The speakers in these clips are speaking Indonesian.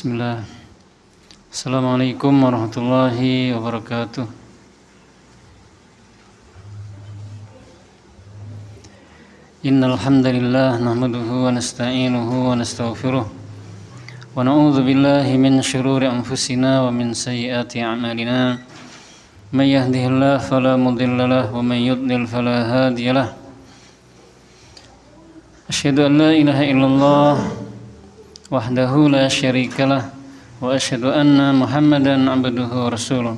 Bismillah. Assalamualaikum warahmatullahi wabarakatuh. Innal hamdalillah nahmaduhu wa nasta'inuhu wa nastaghfiruh wa na'udzu billahi min shururi anfusina wa min sayyiati a'malina. May yahdihillahu fala mudilla lahu wa may yudlil fala hadiya lahu. Asyhadu an la ilaha illallah wahdahu la syarikalah wa asyhadu anna Muhammadan abduhu wa rasuluh.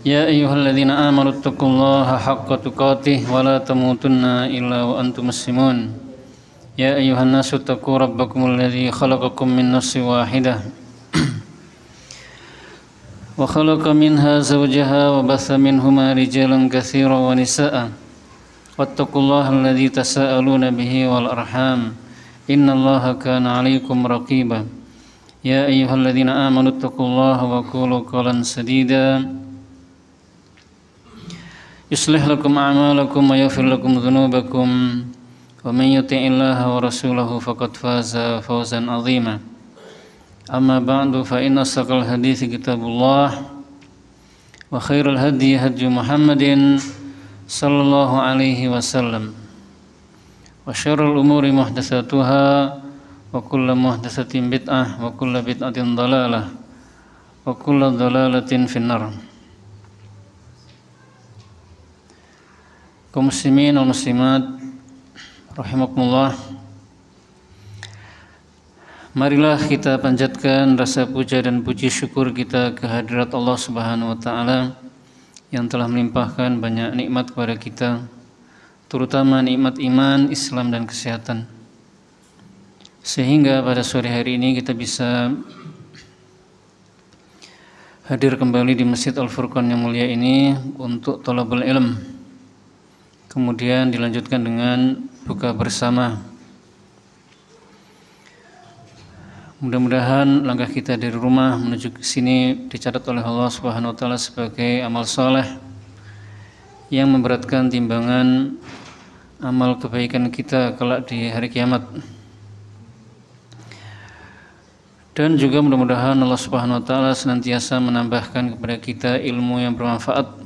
Ya ayyuhalladzina amanu taqullaha haqqa tuqatih wa la tamutunna illa wa antum muslimun. Ya ayyuhan nasu taqu rabbakumul ladzi khalaqakum min nafsin wahidah wa khalaqa minha zawjaha wa batha minhuma rijalan katsiran wa nisaa'a. Wattaqullaha alladzi tasaaluna bihi wal arham innallaha kana 'alaikum raqiba. Ya ayyuhalladzina amanu taqullaha wa qulu qawlan sadida yuslih lakum a'malakum wa yaghfir lakum dhunubakum wa man yuti'illaha wa rasulahu faqad faza fawzan 'azima. Amma ba'du fa inna asdaqal hadithi kitabullah wa khairal hadyi hadyu Muhammadin sallallahu alaihi wasallam wa syarrul umuri muhdatsatuha wa kullu muhdatsatin bid'ah wa kullu bid'atin dhalalah wa kullu dhalalatin finnar. Kaum muslimin wal muslimat rahimakumullah, marilah kita panjatkan rasa puja dan puji syukur kita kehadirat Allah Subhanahu wa taala yang telah melimpahkan banyak nikmat kepada kita, terutama nikmat iman, Islam dan kesehatan. Sehingga pada sore hari ini kita bisa hadir kembali di Masjid Al-Furqan yang mulia ini untuk thalabul ilm. Kemudian dilanjutkan dengan buka bersama. Mudah-mudahan langkah kita dari rumah menuju ke sini dicatat oleh Allah Subhanahu wa taala sebagai amal saleh yang memberatkan timbangan amal kebaikan kita kelak di hari kiamat. Dan juga mudah-mudahan Allah Subhanahu wa taala senantiasa menambahkan kepada kita ilmu yang bermanfaat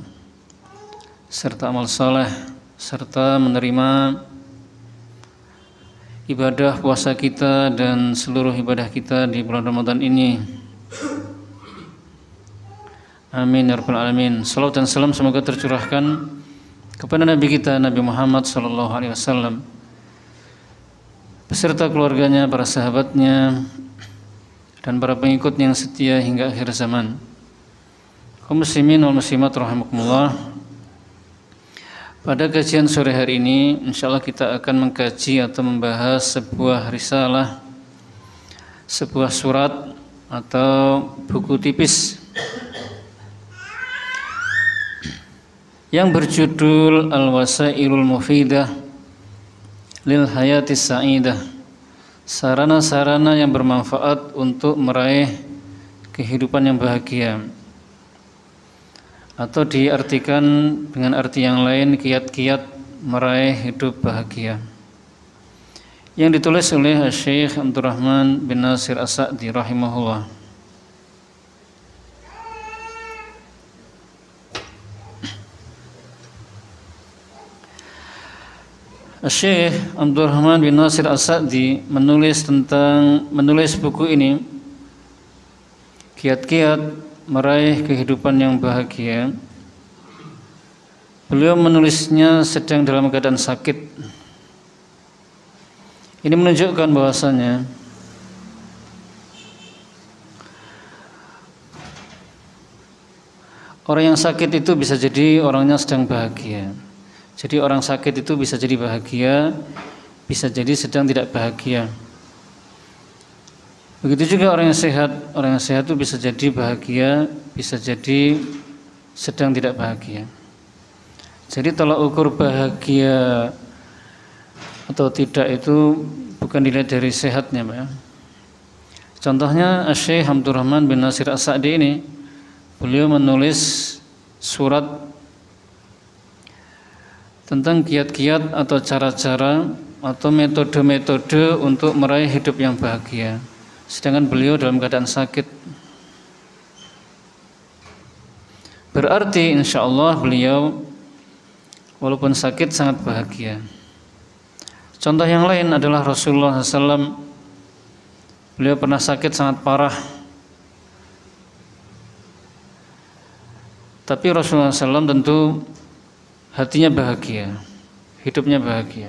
serta amal saleh serta menerima ibadah puasa kita dan seluruh ibadah kita di bulan Ramadan ini. Amin ya rabbal alamin. Salawat dan salam semoga tercurahkan kepada Nabi kita Nabi Muhammad sallallahu alaihi wasallam beserta keluarganya, para sahabatnya dan para pengikutnya yang setia hingga akhir zaman. Kaum muslimin wal muslimat rahimakumullah. Pada kajian sore hari ini, insyaallah kita akan mengkaji atau membahas sebuah risalah, sebuah surat atau buku tipis yang berjudul Al-Wasailul Mufidah lil Hayatis Sa'idah, sarana-sarana yang bermanfaat untuk meraih kehidupan yang bahagia, atau diartikan dengan arti yang lain kiat-kiat meraih hidup bahagia, yang ditulis oleh Syekh Abdurrahman bin Nasir As-Sa'di rahimahullah. Syekh Abdurrahman bin Nasir As-Sa'di menulis buku ini, kiat-kiat meraih kehidupan yang bahagia. Beliau menulisnya sedang dalam keadaan sakit. Ini menunjukkan bahwasanya orang yang sakit itu bisa jadi orangnya sedang bahagia. Jadi orang sakit itu bisa jadi bahagia, bisa jadi sedang tidak bahagia. Begitu juga orang yang sehat itu bisa jadi bahagia, bisa jadi sedang tidak bahagia. Jadi tolak ukur bahagia atau tidak itu bukan dilihat dari sehatnya, Pak. Contohnya Syekh Abdurrahman bin Nasir As-Sa'di ini, beliau menulis surat tentang kiat-kiat atau cara-cara atau metode-metode untuk meraih hidup yang bahagia, sedangkan beliau dalam keadaan sakit. Berarti insya Allah beliau walaupun sakit sangat bahagia. Contoh yang lain adalah Rasulullah SAW. Beliau pernah sakit sangat parah, tapi Rasulullah SAW tentu hatinya bahagia, hidupnya bahagia.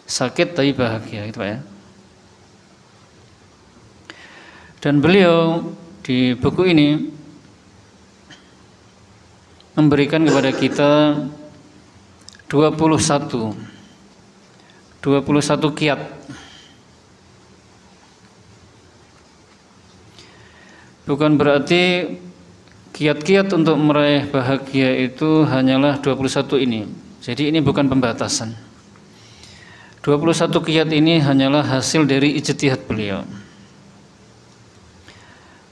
Sakit tapi bahagia, gitu Pak ya. Dan beliau di buku ini memberikan kepada kita 21 kiat. Bukan berarti kiat-kiat untuk meraih bahagia itu hanyalah 21 ini. Jadi ini bukan pembatasan. 21 kiat ini hanyalah hasil dari ijtihad beliau.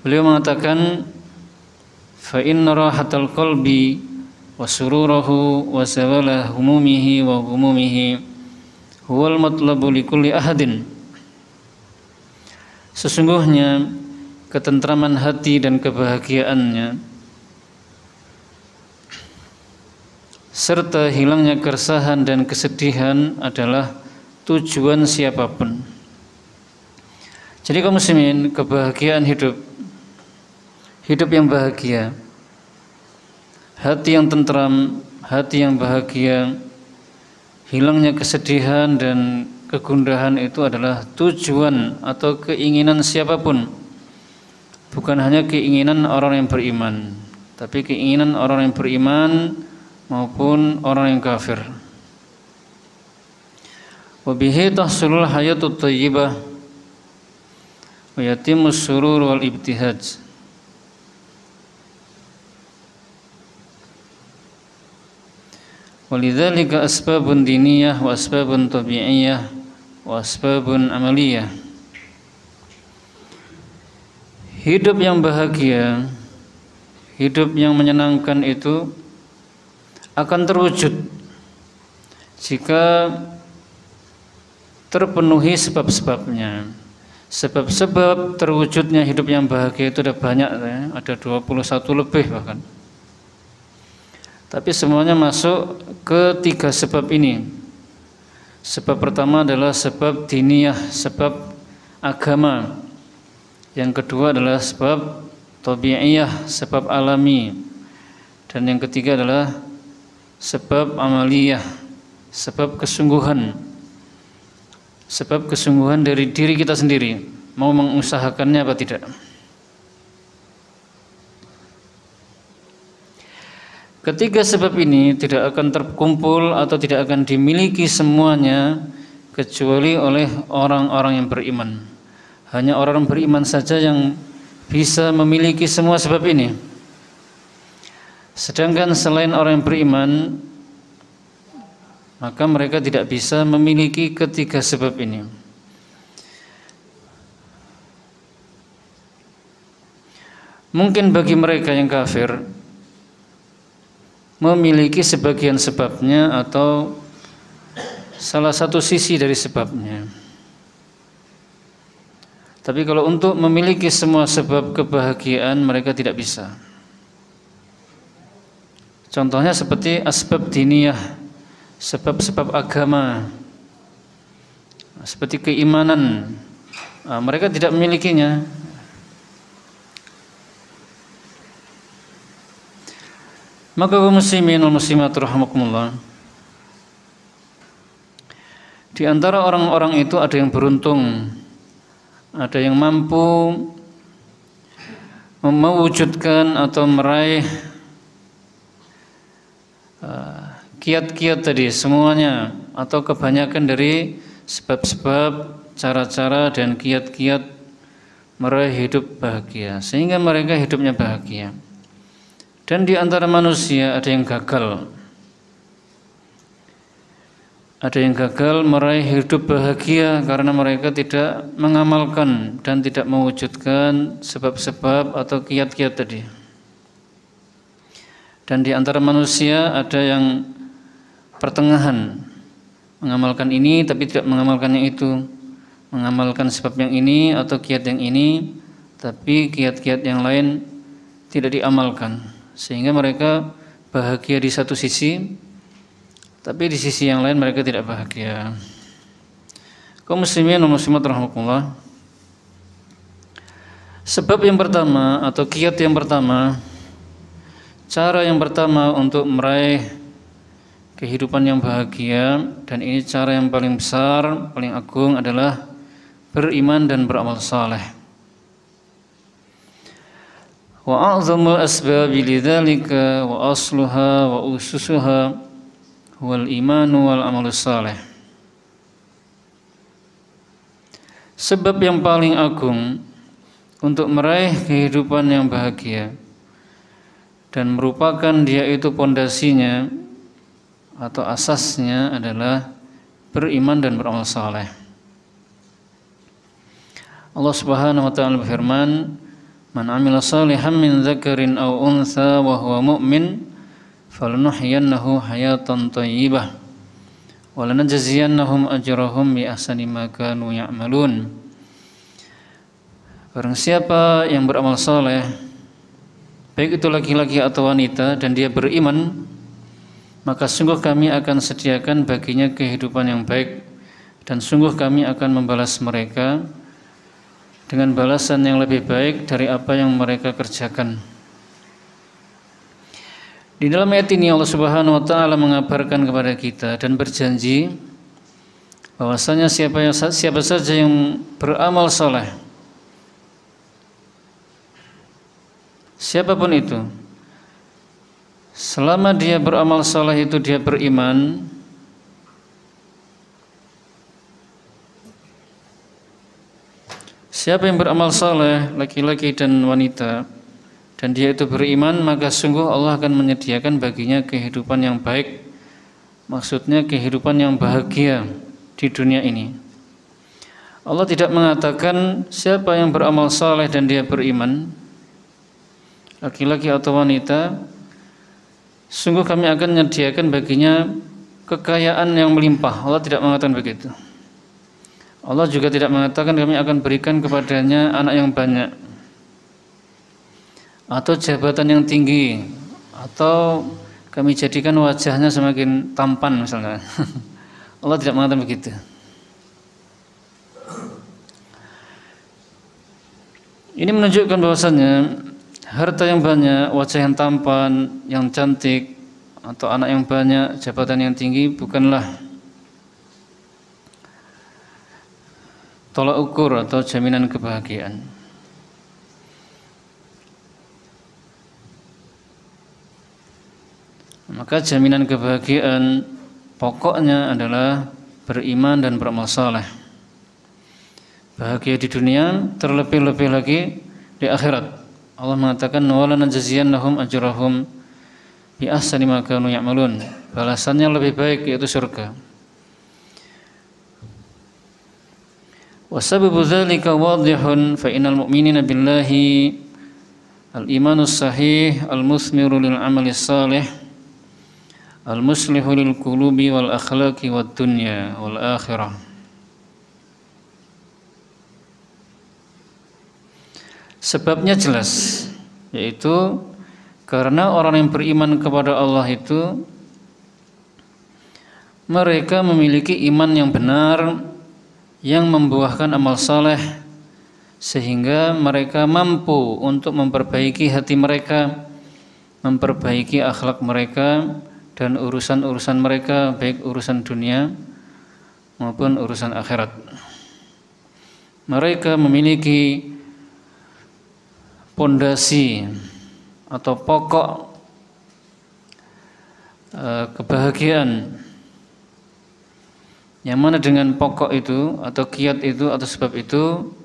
Beliau mengatakan, fa inna rahatal qalbi wa sururahu wa zawala humumihi wa humumihi huwal matlabu likulli ahadin. Sesungguhnya ketentraman hati dan kebahagiaannya serta hilangnya keresahan dan kesedihan adalah tujuan siapapun. Jadi kaum muslimin, kebahagiaan hidup yang bahagia, hati yang tentram, hati yang bahagia, hilangnya kesedihan dan kegundahan itu adalah tujuan atau keinginan siapapun. Bukan hanya keinginan orang yang beriman, tapi keinginan orang yang beriman maupun orang yang kafir. Wa bihi tahsulul hayatut thayyibah wa yatimmus surur wal ibtihaj. Walidzalika asbabun diniyah wa asbabun tabi'iyah wa asbabun amaliyah. Hidup yang bahagia, hidup yang menyenangkan itu akan terwujud jika terpenuhi sebab-sebabnya. Sebab-sebab terwujudnya hidup yang bahagia itu ada banyak ya, ada 21 lebih bahkan. Tapi semuanya masuk ke 3 sebab ini. Sebab pertama adalah sebab diniyah, sebab agama. Yang kedua adalah sebab tabi'iyah, sebab alami. Dan yang ketiga adalah sebab amaliyah, sebab kesungguhan. Sebab kesungguhan dari diri kita sendiri, mau mengusahakannya apa tidak. Ketiga sebab ini tidak akan terkumpul atau tidak akan dimiliki semuanya kecuali oleh orang-orang yang beriman. Hanya orang beriman saja yang bisa memiliki semua sebab ini. Sedangkan selain orang yang beriman, maka mereka tidak bisa memiliki ketiga sebab ini. Mungkin bagi mereka yang kafir memiliki sebagian sebabnya atau salah satu sisi dari sebabnya. Tapi kalau untuk memiliki semua sebab kebahagiaan mereka tidak bisa. Contohnya seperti asbab diniyah, sebab-sebab agama, seperti keimanan, mereka tidak memilikinya. Maka kaum muslimin wal muslimat rahimakumullah, di antara orang-orang itu ada yang beruntung, ada yang mampu mewujudkan atau meraih kiat-kiat tadi semuanya atau kebanyakan dari sebab-sebab, cara-cara dan kiat-kiat meraih hidup bahagia sehingga mereka hidupnya bahagia. Dan di antara manusia ada yang gagal. Ada yang gagal meraih hidup bahagia karena mereka tidak mengamalkan dan tidak mewujudkan sebab-sebab atau kiat-kiat tadi. Dan di antara manusia ada yang pertengahan. mengamalkan ini tapi tidak mengamalkan yang itu, mengamalkan sebab yang ini atau kiat yang ini tapi kiat-kiat yang lain tidak diamalkan, sehingga mereka bahagia di satu sisi tapi di sisi yang lain mereka tidak bahagia. Kaum muslimin dan muslimat rahimakumullah, sebab yang pertama atau kiat yang pertama, cara yang pertama untuk meraih kehidupan yang bahagia, dan ini cara yang paling besar, paling agung, adalah beriman dan beramal saleh. Wa a'zamul asbabi lidzalika wa asluha wa ususuha wal imanu wal amalus saleh. Sebab yang paling agung untuk meraih kehidupan yang bahagia dan merupakan dia itu pondasinya atau asasnya adalah beriman dan beramal saleh. Allah Subhanahu wa taala berfirman, "Man 'amila shalihan min dzakarin aw untha wa huwa mu'min falanuhyiyannahu hayatan thayyibah wa lanajziyannahum ajrahum bi ahsani ma kanu ya'malun." Barang siapa yang beramal saleh, baik itu laki-laki atau wanita, dan dia beriman, maka sungguh kami akan sediakan baginya kehidupan yang baik, dan sungguh kami akan membalas mereka dengan balasan yang lebih baik dari apa yang mereka kerjakan. Di dalam ayat ini Allah Subhanahu wa taala mengabarkan kepada kita dan berjanji bahwasanya siapa saja yang beramal saleh, siapapun itu, selama dia beramal saleh itu dia beriman, siapa yang beramal saleh, laki-laki dan wanita, dan dia itu beriman, maka sungguh Allah akan menyediakan baginya kehidupan yang baik, maksudnya kehidupan yang bahagia di dunia ini. Allah tidak mengatakan siapa yang beramal saleh dan dia beriman, laki-laki atau wanita, sungguh kami akan menyediakan baginya kekayaan yang melimpah. Allah tidak mengatakan begitu. Allah juga tidak mengatakan kami akan berikan kepadanya anak yang banyak, atau jabatan yang tinggi, atau kami jadikan wajahnya semakin tampan misalnya. Allah tidak mengatakan begitu. Ini menunjukkan bahwasannya harta yang banyak, wajah yang tampan, yang cantik, atau anak yang banyak, jabatan yang tinggi bukanlah tolak ukur atau jaminan kebahagiaan. Maka jaminan kebahagiaan pokoknya adalah beriman dan beramal saleh. Bahagia di dunia, terlebih-lebih lagi di akhirat. Allah mengatakan wala najziyannahum ajrahum bi ahsani ma kanu ya'malun. Balasannya lebih baik, yaitu surga. Wa sababu dzalika wadihun fa innal mu'minina billahi al-imanus sahih al-muthmiru lil amali salih al-muslihu lil qulubi wal akhlaqi wad dunya wal akhirah. Sebabnya jelas, yaitu karena orang yang beriman kepada Allah itu mereka memiliki iman yang benar yang membuahkan amal saleh, sehingga mereka mampu untuk memperbaiki hati mereka, memperbaiki akhlak mereka, dan urusan-urusan mereka, baik urusan dunia maupun urusan akhirat. Mereka memiliki pondasi atau pokok kebahagiaan, yang mana dengan pokok itu atau kiat itu atau sebab itu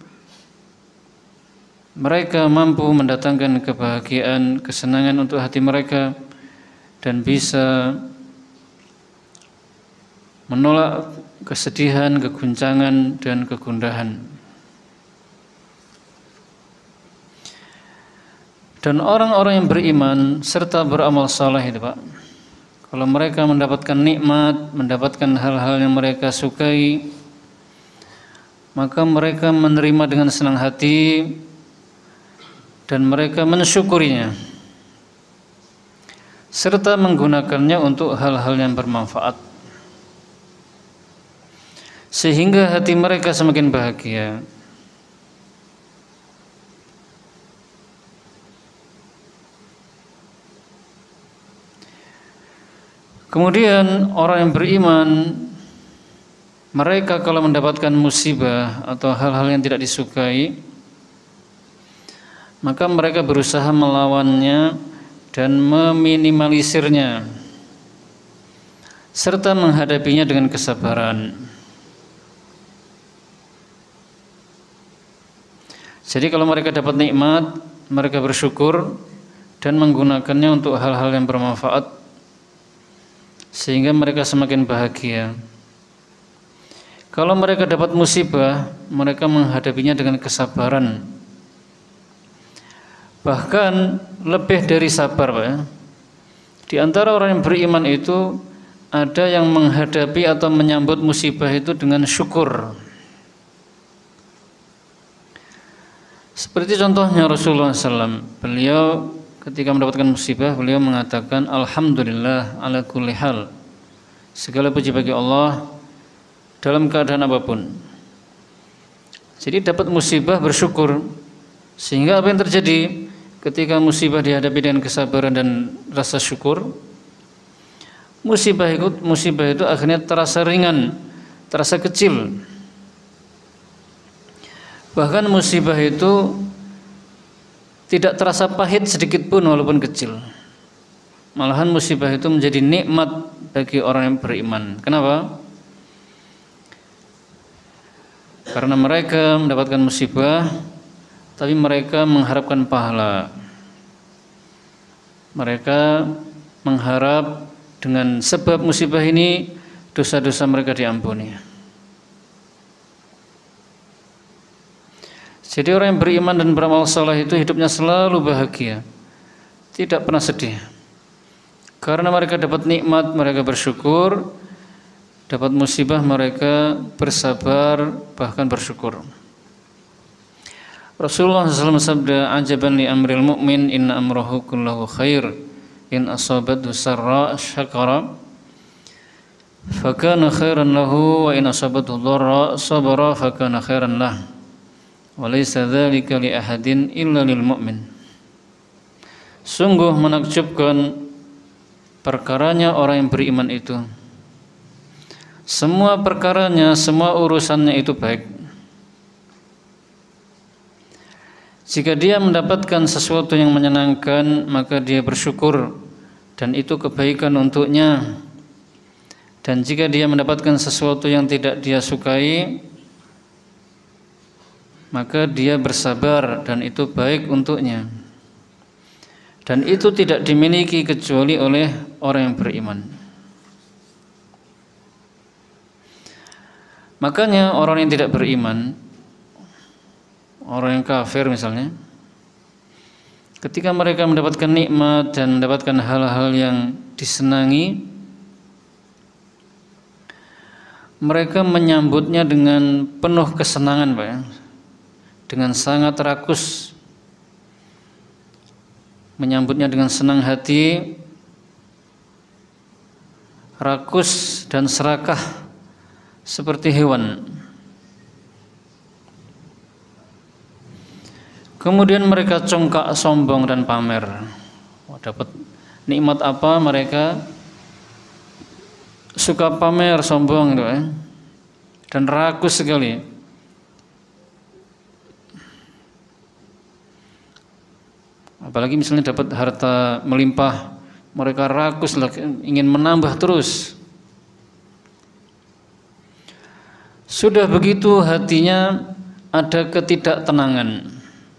mereka mampu mendatangkan kebahagiaan, kesenangan untuk hati mereka, dan bisa menolak kesedihan, keguncangan, dan kegundahan. Dan orang-orang yang beriman serta beramal saleh itu, Pak, Kalau mereka mendapatkan nikmat, mendapatkan hal-hal yang mereka sukai, maka mereka menerima dengan senang hati dan mereka mensyukurinya serta menggunakannya untuk hal-hal yang bermanfaat sehingga hati mereka semakin bahagia. Kemudian orang yang beriman, mereka kalau mendapatkan musibah atau hal-hal yang tidak disukai, maka mereka berusaha melawannya dan meminimalisirnya serta menghadapinya dengan kesabaran. Jadi kalau mereka dapat nikmat, mereka bersyukur dan menggunakannya untuk hal-hal yang bermanfaat sehingga mereka semakin bahagia. Kalau mereka dapat musibah, mereka menghadapinya dengan kesabaran. Bahkan lebih dari sabar, Pak ya. Di antara orang yang beriman itu ada yang menghadapi atau menyambut musibah itu dengan syukur. Seperti contohnya Rasulullah SAW, beliau ketika mendapatkan musibah, beliau mengatakan Alhamdulillah ala kulli hal. Segala puji bagi Allah dalam keadaan apapun. Jadi dapat musibah bersyukur, sehingga apa yang terjadi ketika musibah dihadapi dengan kesabaran dan rasa syukur, musibah itu akhirnya terasa ringan, terasa kecil. Bahkan musibah itu tidak terasa pahit sedikit pun walaupun kecil. Malahan musibah itu menjadi nikmat bagi orang yang beriman. Kenapa? Karena mereka mendapatkan musibah, tapi mereka mengharapkan pahala. Mereka mengharap dengan sebab musibah ini dosa-dosa mereka diampuni. Jadi orang yang beriman dan beramal saleh itu hidupnya selalu bahagia, tidak pernah sedih. Karena mereka dapat nikmat, mereka bersyukur, dapat musibah, mereka bersabar, bahkan bersyukur. Rasulullah SAW sabda, "Ajaban li amril mu'min, inna amrahu kullahu khair, in asabathu sarra syakara, fakana khairan lahu, wa in asabathu dharra sabara, fakana khairan lah. Walaysa dzalika li ahadin illa lil mu'min." Sungguh menakjubkan perkaranya orang yang beriman itu. Semua perkaranya, semua urusannya itu baik. Jika dia mendapatkan sesuatu yang menyenangkan, maka dia bersyukur dan itu kebaikan untuknya. Dan jika dia mendapatkan sesuatu yang tidak dia sukai, maka dia bersabar dan itu baik untuknya. Dan itu tidak dimiliki kecuali oleh orang yang beriman. Makanya orang yang tidak beriman, orang yang kafir misalnya, ketika mereka mendapatkan nikmat dan mendapatkan hal-hal yang disenangi, mereka menyambutnya dengan penuh kesenangan, Pak ya. Dengan sangat rakus, menyambutnya dengan senang hati, rakus dan serakah seperti hewan. Kemudian mereka congkak, sombong dan pamer. Dapat nikmat apa, mereka suka pamer, sombong gitu ya. Dan rakus sekali. Apalagi misalnya dapat harta melimpah, mereka rakus lagi, ingin menambah terus. Sudah begitu hatinya ada ketidaktenangan,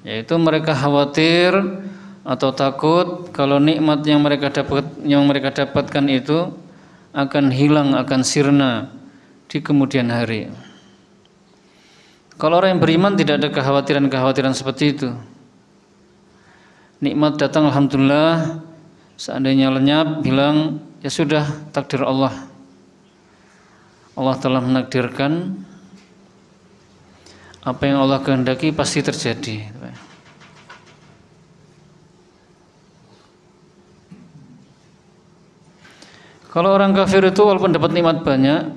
yaitu mereka khawatir atau takut kalau nikmat yang mereka dapatkan itu akan hilang, akan sirna di kemudian hari. Kalau orang yang beriman tidak ada kekhawatiran-kekhawatiran seperti itu. Nikmat datang alhamdulillah, seandainya lenyap, hilang, ya sudah takdir Allah. Allah telah menakdirkan apa yang Allah kehendaki pasti terjadi. Kalau orang kafir itu walaupun dapat nikmat banyak,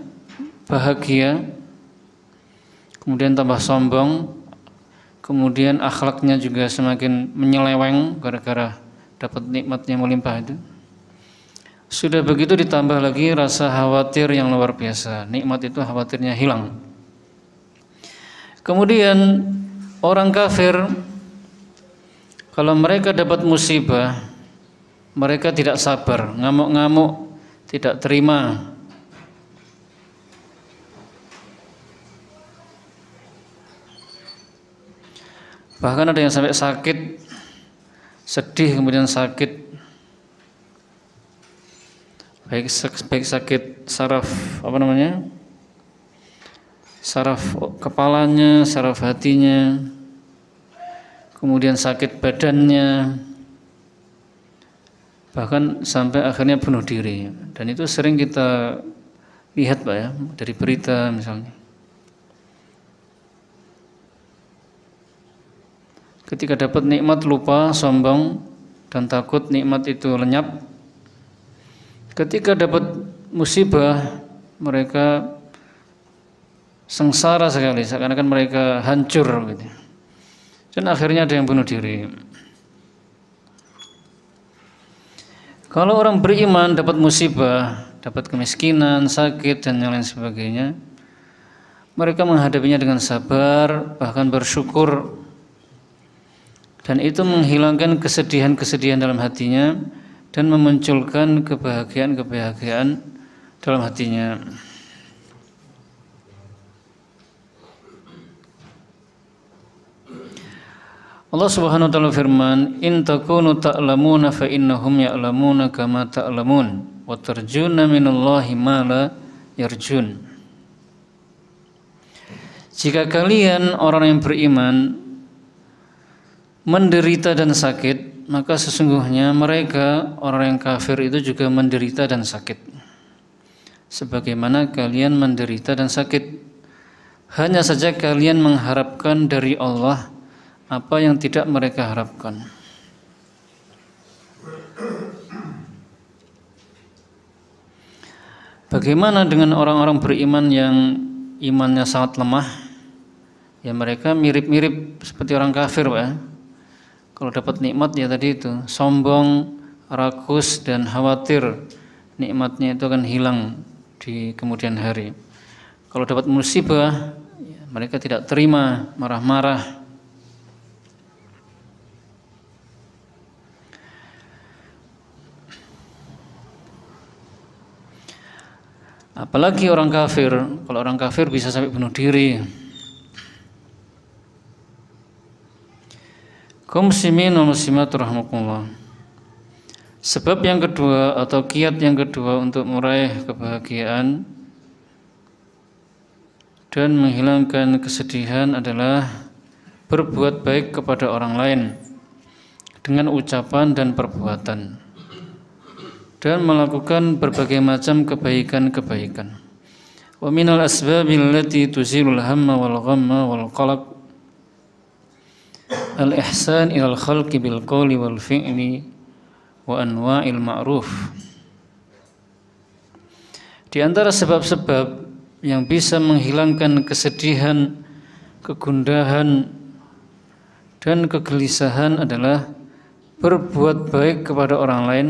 bahagia, kemudian tambah sombong, kemudian akhlaknya juga semakin menyeleweng gara-gara dapat nikmat yang melimpah itu. Sudah begitu ditambah lagi rasa khawatir yang luar biasa, nikmat itu khawatirnya hilang. Kemudian orang kafir kalau mereka dapat musibah, mereka tidak sabar, ngamuk-ngamuk, tidak terima. Bahkan ada yang sampai sakit, sedih kemudian sakit, baik sakit saraf saraf kepalanya, saraf hatinya, kemudian sakit badannya, bahkan sampai akhirnya bunuh diri. Dan itu sering kita lihat Pak ya, dari berita misalnya. Ketika dapat nikmat lupa, sombong, dan takut nikmat itu lenyap. Ketika dapat musibah, mereka sengsara sekali, seakan-akan mereka hancur gitu. Dan akhirnya ada yang bunuh diri. Kalau orang beriman dapat musibah, dapat kemiskinan, sakit, dan yang lain sebagainya, mereka menghadapinya dengan sabar, bahkan bersyukur, dan itu menghilangkan kesedihan-kesedihan dalam hatinya dan memunculkan kebahagiaan-kebahagiaan dalam hatinya. Allah Subhanahu wa taala firman, "In takunu ta'lamuna fa innahum ya'lamuna kama ta'lamun wa tarjuna minallahi ma la yarjun." Jika kalian orang yang beriman menderita dan sakit, maka sesungguhnya mereka orang yang kafir itu juga menderita dan sakit. Sebagaimana kalian menderita dan sakit, hanya saja kalian mengharapkan dari Allah apa yang tidak mereka harapkan. Bagaimana dengan orang-orang beriman yang imannya sangat lemah? Ya mereka mirip-mirip seperti orang kafir, Pak. Kalau dapat nikmat ya tadi itu, sombong, rakus, dan khawatir nikmatnya itu akan hilang di kemudian hari. Kalau dapat musibah, ya, mereka tidak terima, marah-marah. Apalagi orang kafir, kalau orang kafir bisa sampai bunuh diri. Kaum muslimin wa muslimat rahimakumullah. Sebab yang kedua atau kiat yang kedua untuk meraih kebahagiaan dan menghilangkan kesedihan adalah berbuat baik kepada orang lain dengan ucapan dan perbuatan, dan melakukan berbagai macam kebaikan-kebaikan. Wa minal asbabil lati tuzilul hamma wal ghamma wal qalaq al-ihsan ilal khalqi bil qawli wal fi'li wa anwa'il ma'ruf. Di antara sebab-sebab yang bisa menghilangkan kesedihan, kegundahan, dan kegelisahan adalah berbuat baik kepada orang lain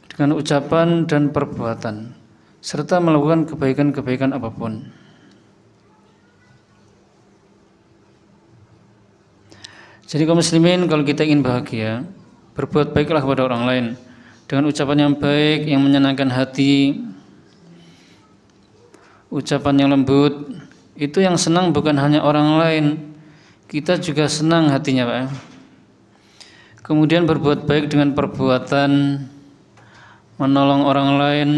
dengan ucapan dan perbuatan, serta melakukan kebaikan-kebaikan apapun. Jadi kaum muslimin, kalau kita ingin bahagia, berbuat baiklah kepada orang lain dengan ucapan yang baik, yang menyenangkan hati, ucapan yang lembut. Itu yang senang bukan hanya orang lain, kita juga senang hatinya, Pak. Kemudian berbuat baik dengan perbuatan, menolong orang lain,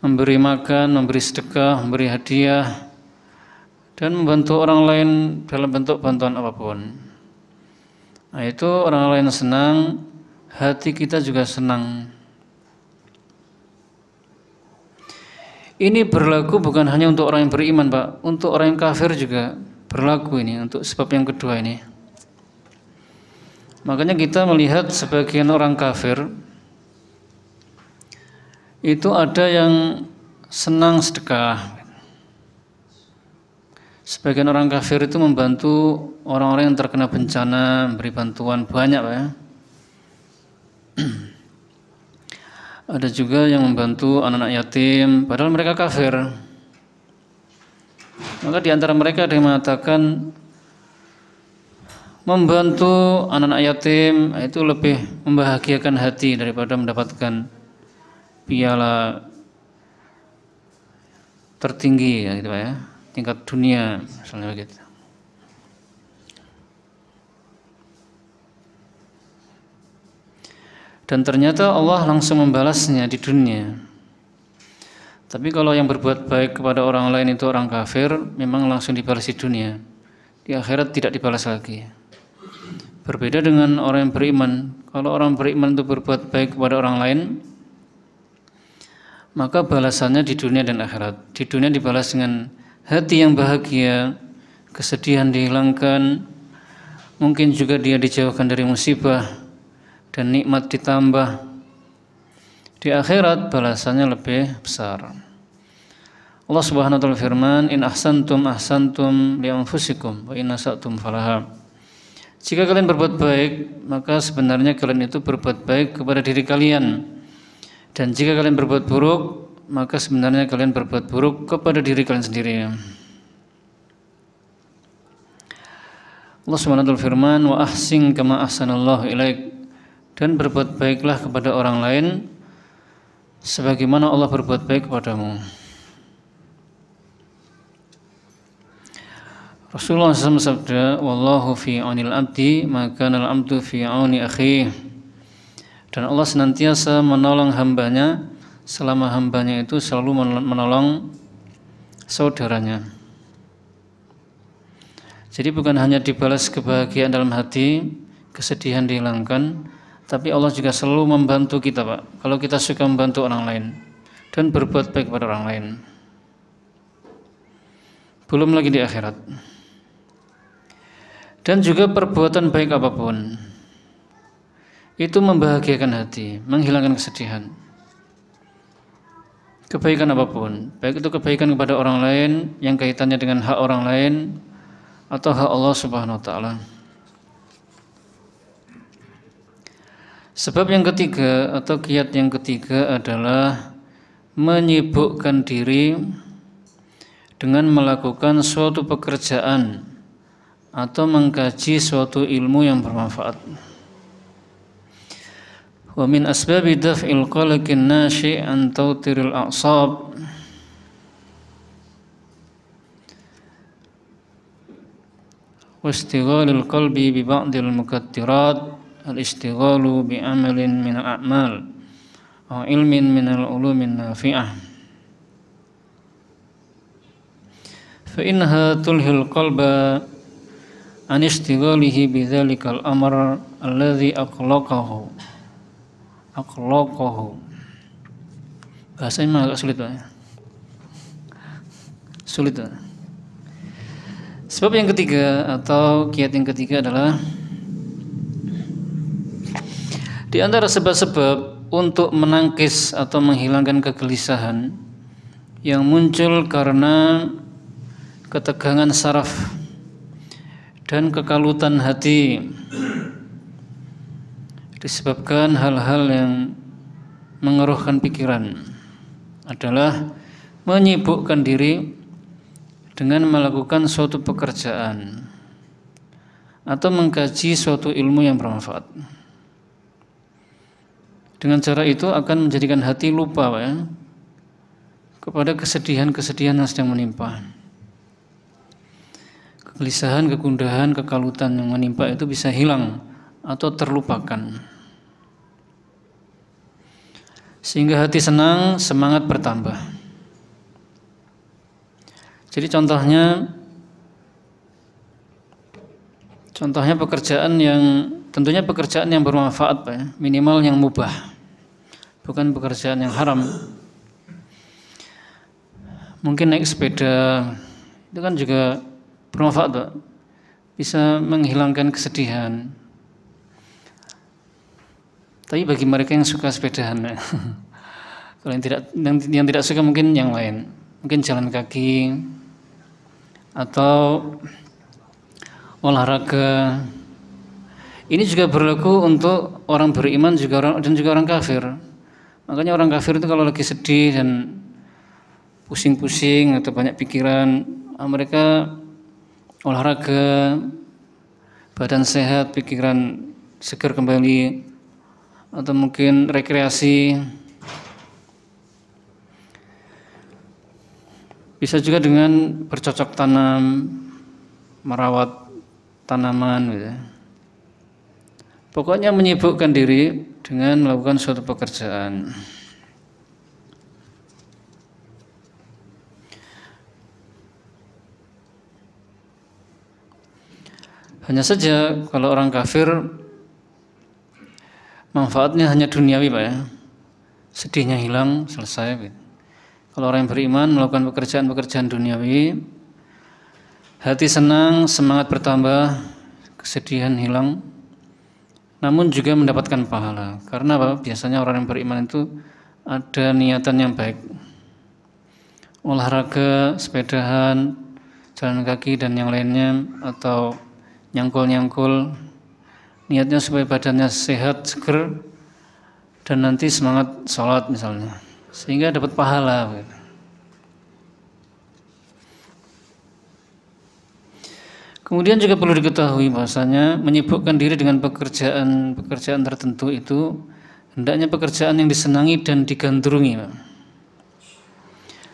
memberi makan, memberi sedekah, memberi hadiah, dan membantu orang lain dalam bentuk bantuan apapun. Nah, itu orang lain senang, hati kita juga senang. Ini berlaku bukan hanya untuk orang yang beriman, Pak. Untuk orang yang kafir juga berlaku ini, untuk sebab yang kedua ini. Makanya kita melihat sebagian orang kafir itu ada yang senang sedekah. Sebagian orang kafir itu membantu orang-orang yang terkena bencana, beri bantuan banyak, Pak ya. Ada juga yang membantu anak-anak yatim, padahal mereka kafir. Maka di antara mereka ada yang mengatakan membantu anak-anak yatim itu lebih membahagiakan hati daripada mendapatkan piala tertinggi, ya, gitu, Pak ya. Tingkat dunia misalnya begitu. Dan ternyata Allah langsung membalasnya di dunia. Tapi kalau yang berbuat baik kepada orang lain itu orang kafir, memang langsung dibalas di dunia. Di akhirat tidak dibalas lagi. Berbeda dengan orang yang beriman. Kalau orang beriman itu berbuat baik kepada orang lain, maka balasannya di dunia dan akhirat. Di dunia dibalas dengan hati yang bahagia, kesedihan dihilangkan, mungkin juga dia dijauhkan dari musibah dan nikmat ditambah. Di akhirat balasannya lebih besar. Allah Subhanahu wa taala firman, "In ahsantum ahsantum li anfusikum wa in asatum falaha." Jika kalian berbuat baik, maka sebenarnya kalian itu berbuat baik kepada diri kalian. Dan jika kalian berbuat buruk, maka sebenarnya kalian berbuat buruk kepada diri kalian sendiri. Allah SWT firman, wa ahsin kama ahsanallahu ilaik, dan berbuat baiklah kepada orang lain sebagaimana Allah berbuat baik kepadamu. Rasulullah SAW sabda, wallahu fi aunil abdi maka al abdu fi auni akhi, dan Allah senantiasa menolong hambanya selama hambanya itu selalu menolong saudaranya. Jadi bukan hanya dibalas kebahagiaan dalam hati, kesedihan dihilangkan, tapi Allah juga selalu membantu kita, Pak, kalau kita suka membantu orang lain dan berbuat baik kepada orang lain. Belum lagi di akhirat. Dan juga perbuatan baik apapun itu membahagiakan hati, menghilangkan kesedihan. Kebaikan apapun, baik itu kebaikan kepada orang lain yang kaitannya dengan hak orang lain atau hak Allah Subhanahu wa taala. Sebab yang ketiga atau kiat yang ketiga adalah menyibukkan diri dengan melakukan suatu pekerjaan atau mengkaji suatu ilmu yang bermanfaat. Wa min asbabi daf'il qalqin nashi' an tawtiril a'sab wa istighalil qalbi bi ba'dil mukattirat al-istighalu bi amalin min al-a'mal wa ilmin min al-ulumin nafi'ah fa innaha tulhil qalba an istighalihi bi dhalikal amr alladhi aqlaqahu. Bahasanya memang agak sulit, Pak. Sulit, Pak. Sebab yang ketiga atau kiat yang ketiga adalah di antara sebab-sebab untuk menangkis atau menghilangkan kegelisahan yang muncul karena ketegangan saraf dan kekalutan hati disebabkan hal-hal yang mengeruhkan pikiran adalah menyibukkan diri dengan melakukan suatu pekerjaan atau mengkaji suatu ilmu yang bermanfaat. Dengan cara itu akan menjadikan hati lupa, Pak, ya, kepada kesedihan-kesedihan yang sedang menimpa. Kegelisahan, kegundahan, kekalutan yang menimpa itu bisa hilang atau terlupakan, sehingga hati senang, semangat bertambah. Jadi contohnya pekerjaan yang tentunya pekerjaan yang bermanfaat Pak ya, minimal yang mubah, bukan pekerjaan yang haram. Mungkin naik sepeda itu kan juga bermanfaat Pak, bisa menghilangkan kesedihan. Tapi bagi mereka yang suka sepedahan ya. Kalau yang tidak suka mungkin yang lain, mungkin jalan kaki atau olahraga. Ini juga berlaku untuk orang beriman dan juga orang kafir. Makanya orang kafir itu kalau lagi sedih dan pusing-pusing atau banyak pikiran, mereka olahraga, badan sehat, pikiran segar kembali, atau mungkin rekreasi. Bisa juga dengan bercocok tanam, merawat tanaman gitu. Pokoknya menyibukkan diri dengan melakukan suatu pekerjaan. Hanya saja kalau orang kafir manfaatnya hanya duniawi Pak ya. Sedihnya hilang, selesai gitu. Kalau orang yang beriman melakukan pekerjaan-pekerjaan duniawi, hati senang, semangat bertambah, kesedihan hilang, namun juga mendapatkan pahala. Karena apa? Biasanya orang yang beriman itu ada niatan yang baik. Olahraga, sepedahan, jalan kaki dan yang lainnya, atau nyangkul-nyangkul, niatnya supaya badannya sehat, seger, dan nanti semangat sholat misalnya, sehingga dapat pahala. Kemudian juga perlu diketahui bahwasanya menyibukkan diri dengan pekerjaan tertentu itu hendaknya pekerjaan yang disenangi dan digandrungi.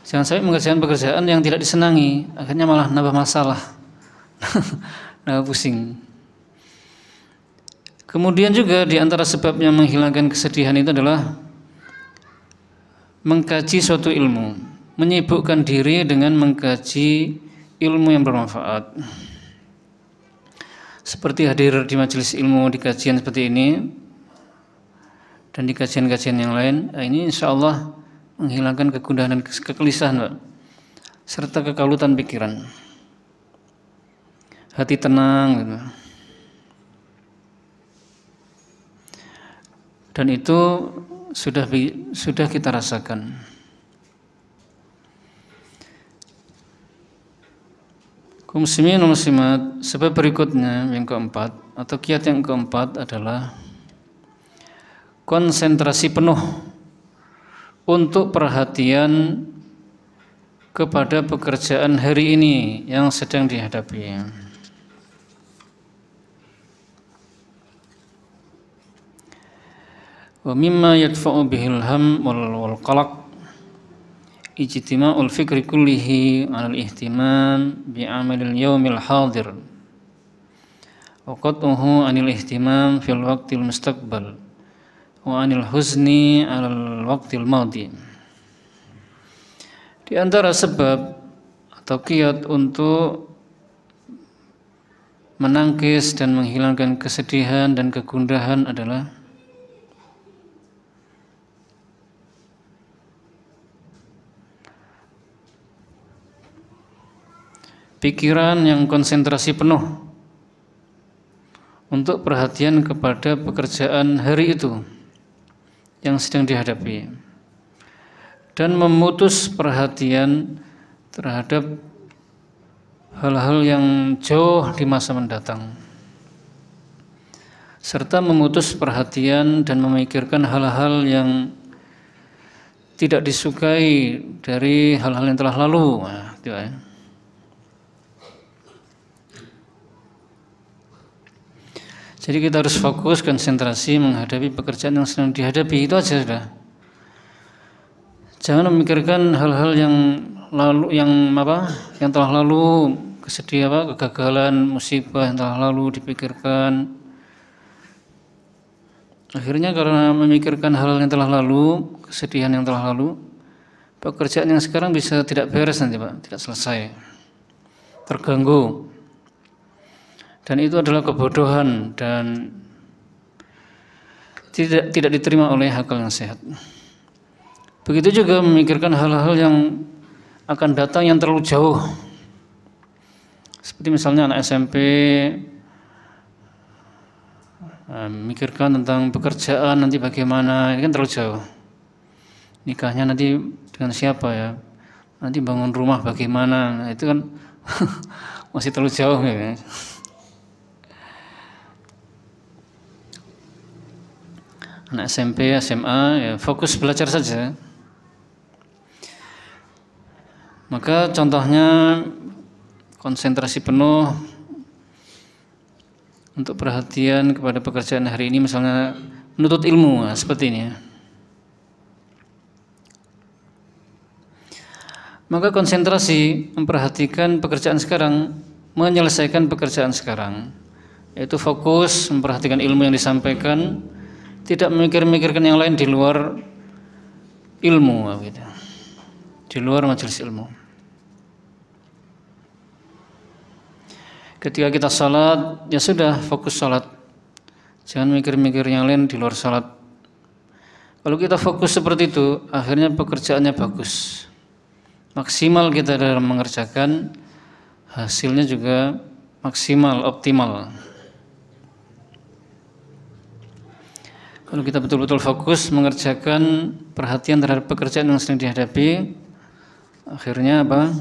Jangan sampai mengerjakan pekerjaan yang tidak disenangi, akhirnya malah nambah masalah, nambah pusing. Kemudian juga di antara sebab yang menghilangkan kesedihan itu adalah mengkaji suatu ilmu, menyibukkan diri dengan mengkaji ilmu yang bermanfaat. Seperti hadir di majelis ilmu, di kajian seperti ini dan di kajian-kajian yang lain, ini insya Allah menghilangkan kegundahan dan kegelisahan Pak, serta kekalutan pikiran. Hati tenang gitu. Dan itu sudah kita rasakan. Kaum muslimin dan muslimat, sebab berikutnya yang keempat atau kiat yang keempat adalah konsentrasi penuh untuk perhatian kepada pekerjaan hari ini yang sedang dihadapi. Wa mimma yadfa'u bihil ham wal qalaq ijtima'ul fikri kullihi 'alal ihtimam bi'amalil yaumil hadir wa qat'uhu 'anil ihtimam fil waqtil mustaqbal wa 'anil huzni 'alal waqtil madi. Di antara sebab atau kiat untuk menangkis dan menghilangkan kesedihan dan kegundahan adalah pikiran yang konsentrasi penuh untuk perhatian kepada pekerjaan hari itu yang sedang dihadapi dan memutus perhatian terhadap hal-hal yang jauh di masa mendatang serta memutus perhatian dan memikirkan hal-hal yang tidak disukai dari hal-hal yang telah lalu. Jadi kita harus fokus, konsentrasi menghadapi pekerjaan yang sedang dihadapi, itu aja sudah. Jangan memikirkan hal-hal yang lalu, yang telah lalu, kegagalan, musibah yang telah lalu dipikirkan. Akhirnya karena memikirkan hal yang telah lalu, kesedihan yang telah lalu, pekerjaan yang sekarang bisa tidak beres nanti Pak, tidak selesai, terganggu. Dan itu adalah kebodohan dan tidak diterima oleh akal yang sehat. Begitu juga memikirkan hal-hal yang akan datang yang terlalu jauh. Seperti misalnya anak SMP memikirkan tentang pekerjaan nanti bagaimana, ini kan terlalu jauh. Nikahnya nanti dengan siapa ya? Nanti bangun rumah bagaimana? Nah, itu kan masih terlalu jauh ya. Anak SMP, SMA ya fokus belajar saja. Maka contohnya konsentrasi penuh untuk perhatian kepada pekerjaan hari ini, misalnya menuntut ilmu, nah, seperti ini ya. Maka konsentrasi memperhatikan pekerjaan sekarang, menyelesaikan pekerjaan sekarang, yaitu fokus memperhatikan ilmu yang disampaikan, tidak memikirkan yang lain di luar ilmu, gitu. Di luar majelis ilmu. Ketika kita salat, ya sudah fokus salat. Jangan mikir-mikir yang lain di luar salat. Kalau kita fokus seperti itu, akhirnya pekerjaannya bagus. Maksimal kita dalam mengerjakan, hasilnya juga maksimal, optimal. Kalau kita betul-betul fokus mengerjakan, perhatian terhadap pekerjaan yang sedang dihadapi, akhirnya apa?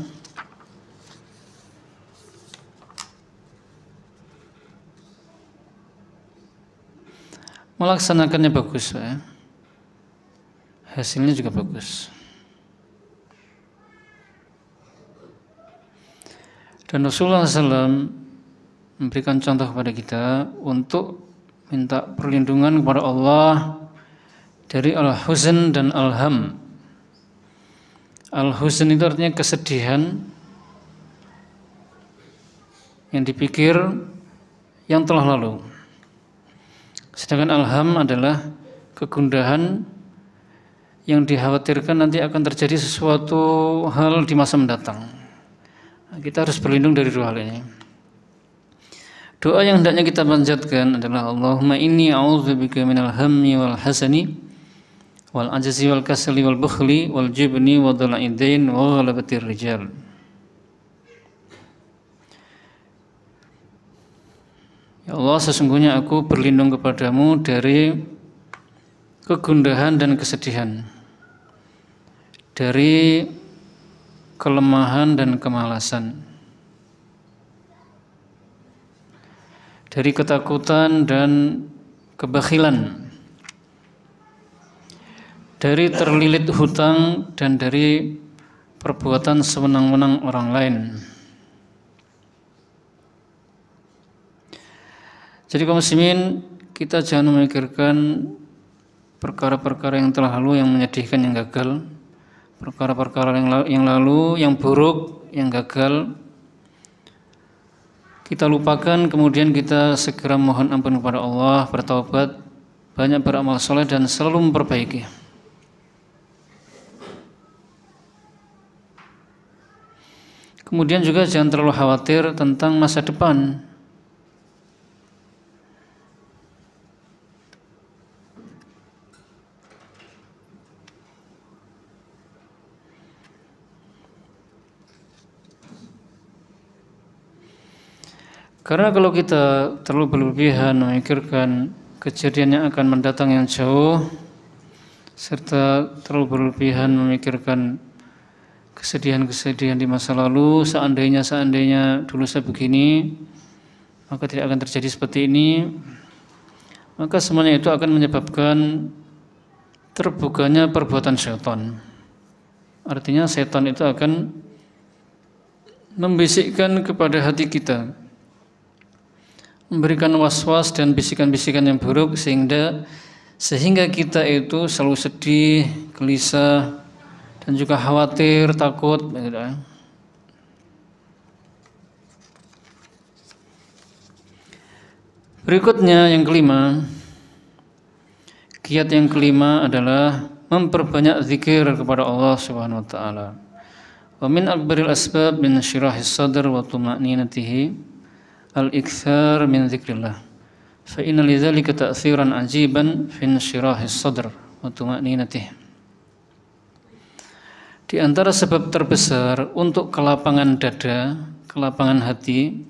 Melaksanakannya bagus, ya. Hasilnya juga bagus. Dan Rasulullah SAW memberikan contoh kepada kita untuk minta perlindungan kepada Allah dari al-huzn dan al-ham. Al-huzn itu artinya kesedihan yang dipikir yang telah lalu. Sedangkan al-ham adalah kegundahan yang dikhawatirkan nanti akan terjadi sesuatu hal di masa mendatang. Kita harus berlindung dari dua hal ini. Doa yang hendaknya kita panjatkan adalah Allahumma inni a'udzubika minal hammi wal hasani wal ajzi wal kasali wal bukhli wal jibni wa dhala'idin wa ghalabatir rijal. Ya Allah, sesungguhnya aku berlindung kepadamu dari kegundahan dan kesedihan, dari kelemahan dan kemalasan, dari ketakutan dan kebakhilan, dari terlilit hutang dan dari perbuatan sewenang-wenang orang lain. Jadi kaum muslimin, kita jangan memikirkan perkara-perkara yang telah lalu, yang menyedihkan, yang gagal, perkara-perkara yang lalu, yang buruk, yang gagal. Kita lupakan, kemudian kita segera mohon ampun kepada Allah, bertaubat, banyak beramal soleh dan selalu memperbaiki. Kemudian juga jangan terlalu khawatir tentang masa depan. Karena kalau kita terlalu berlebihan memikirkan kejadian yang akan mendatang yang jauh, serta terlalu berlebihan memikirkan kesedihan-kesedihan di masa lalu, seandainya dulu saya begini, maka tidak akan terjadi seperti ini, maka semuanya itu akan menyebabkan terbukanya perbuatan syaitan. Artinya setan itu akan membisikkan kepada hati kita, memberikan was-was dan bisikan-bisikan yang buruk, sehingga kita itu selalu sedih, gelisah, dan juga khawatir, takut. Berikutnya yang kelima, kiat yang kelima adalah memperbanyak zikir kepada Allah Subhanahu wa taala. Wa min akbaril asbab min syirahis sadr wa tuma'ninatihi al-iktsar min zikrillah. fa inna lidzalika ta'tsiran ajiban fi insyirahis sadr wa tuma'ninatih. Di antara sebab terbesar untuk kelapangan dada, kelapangan hati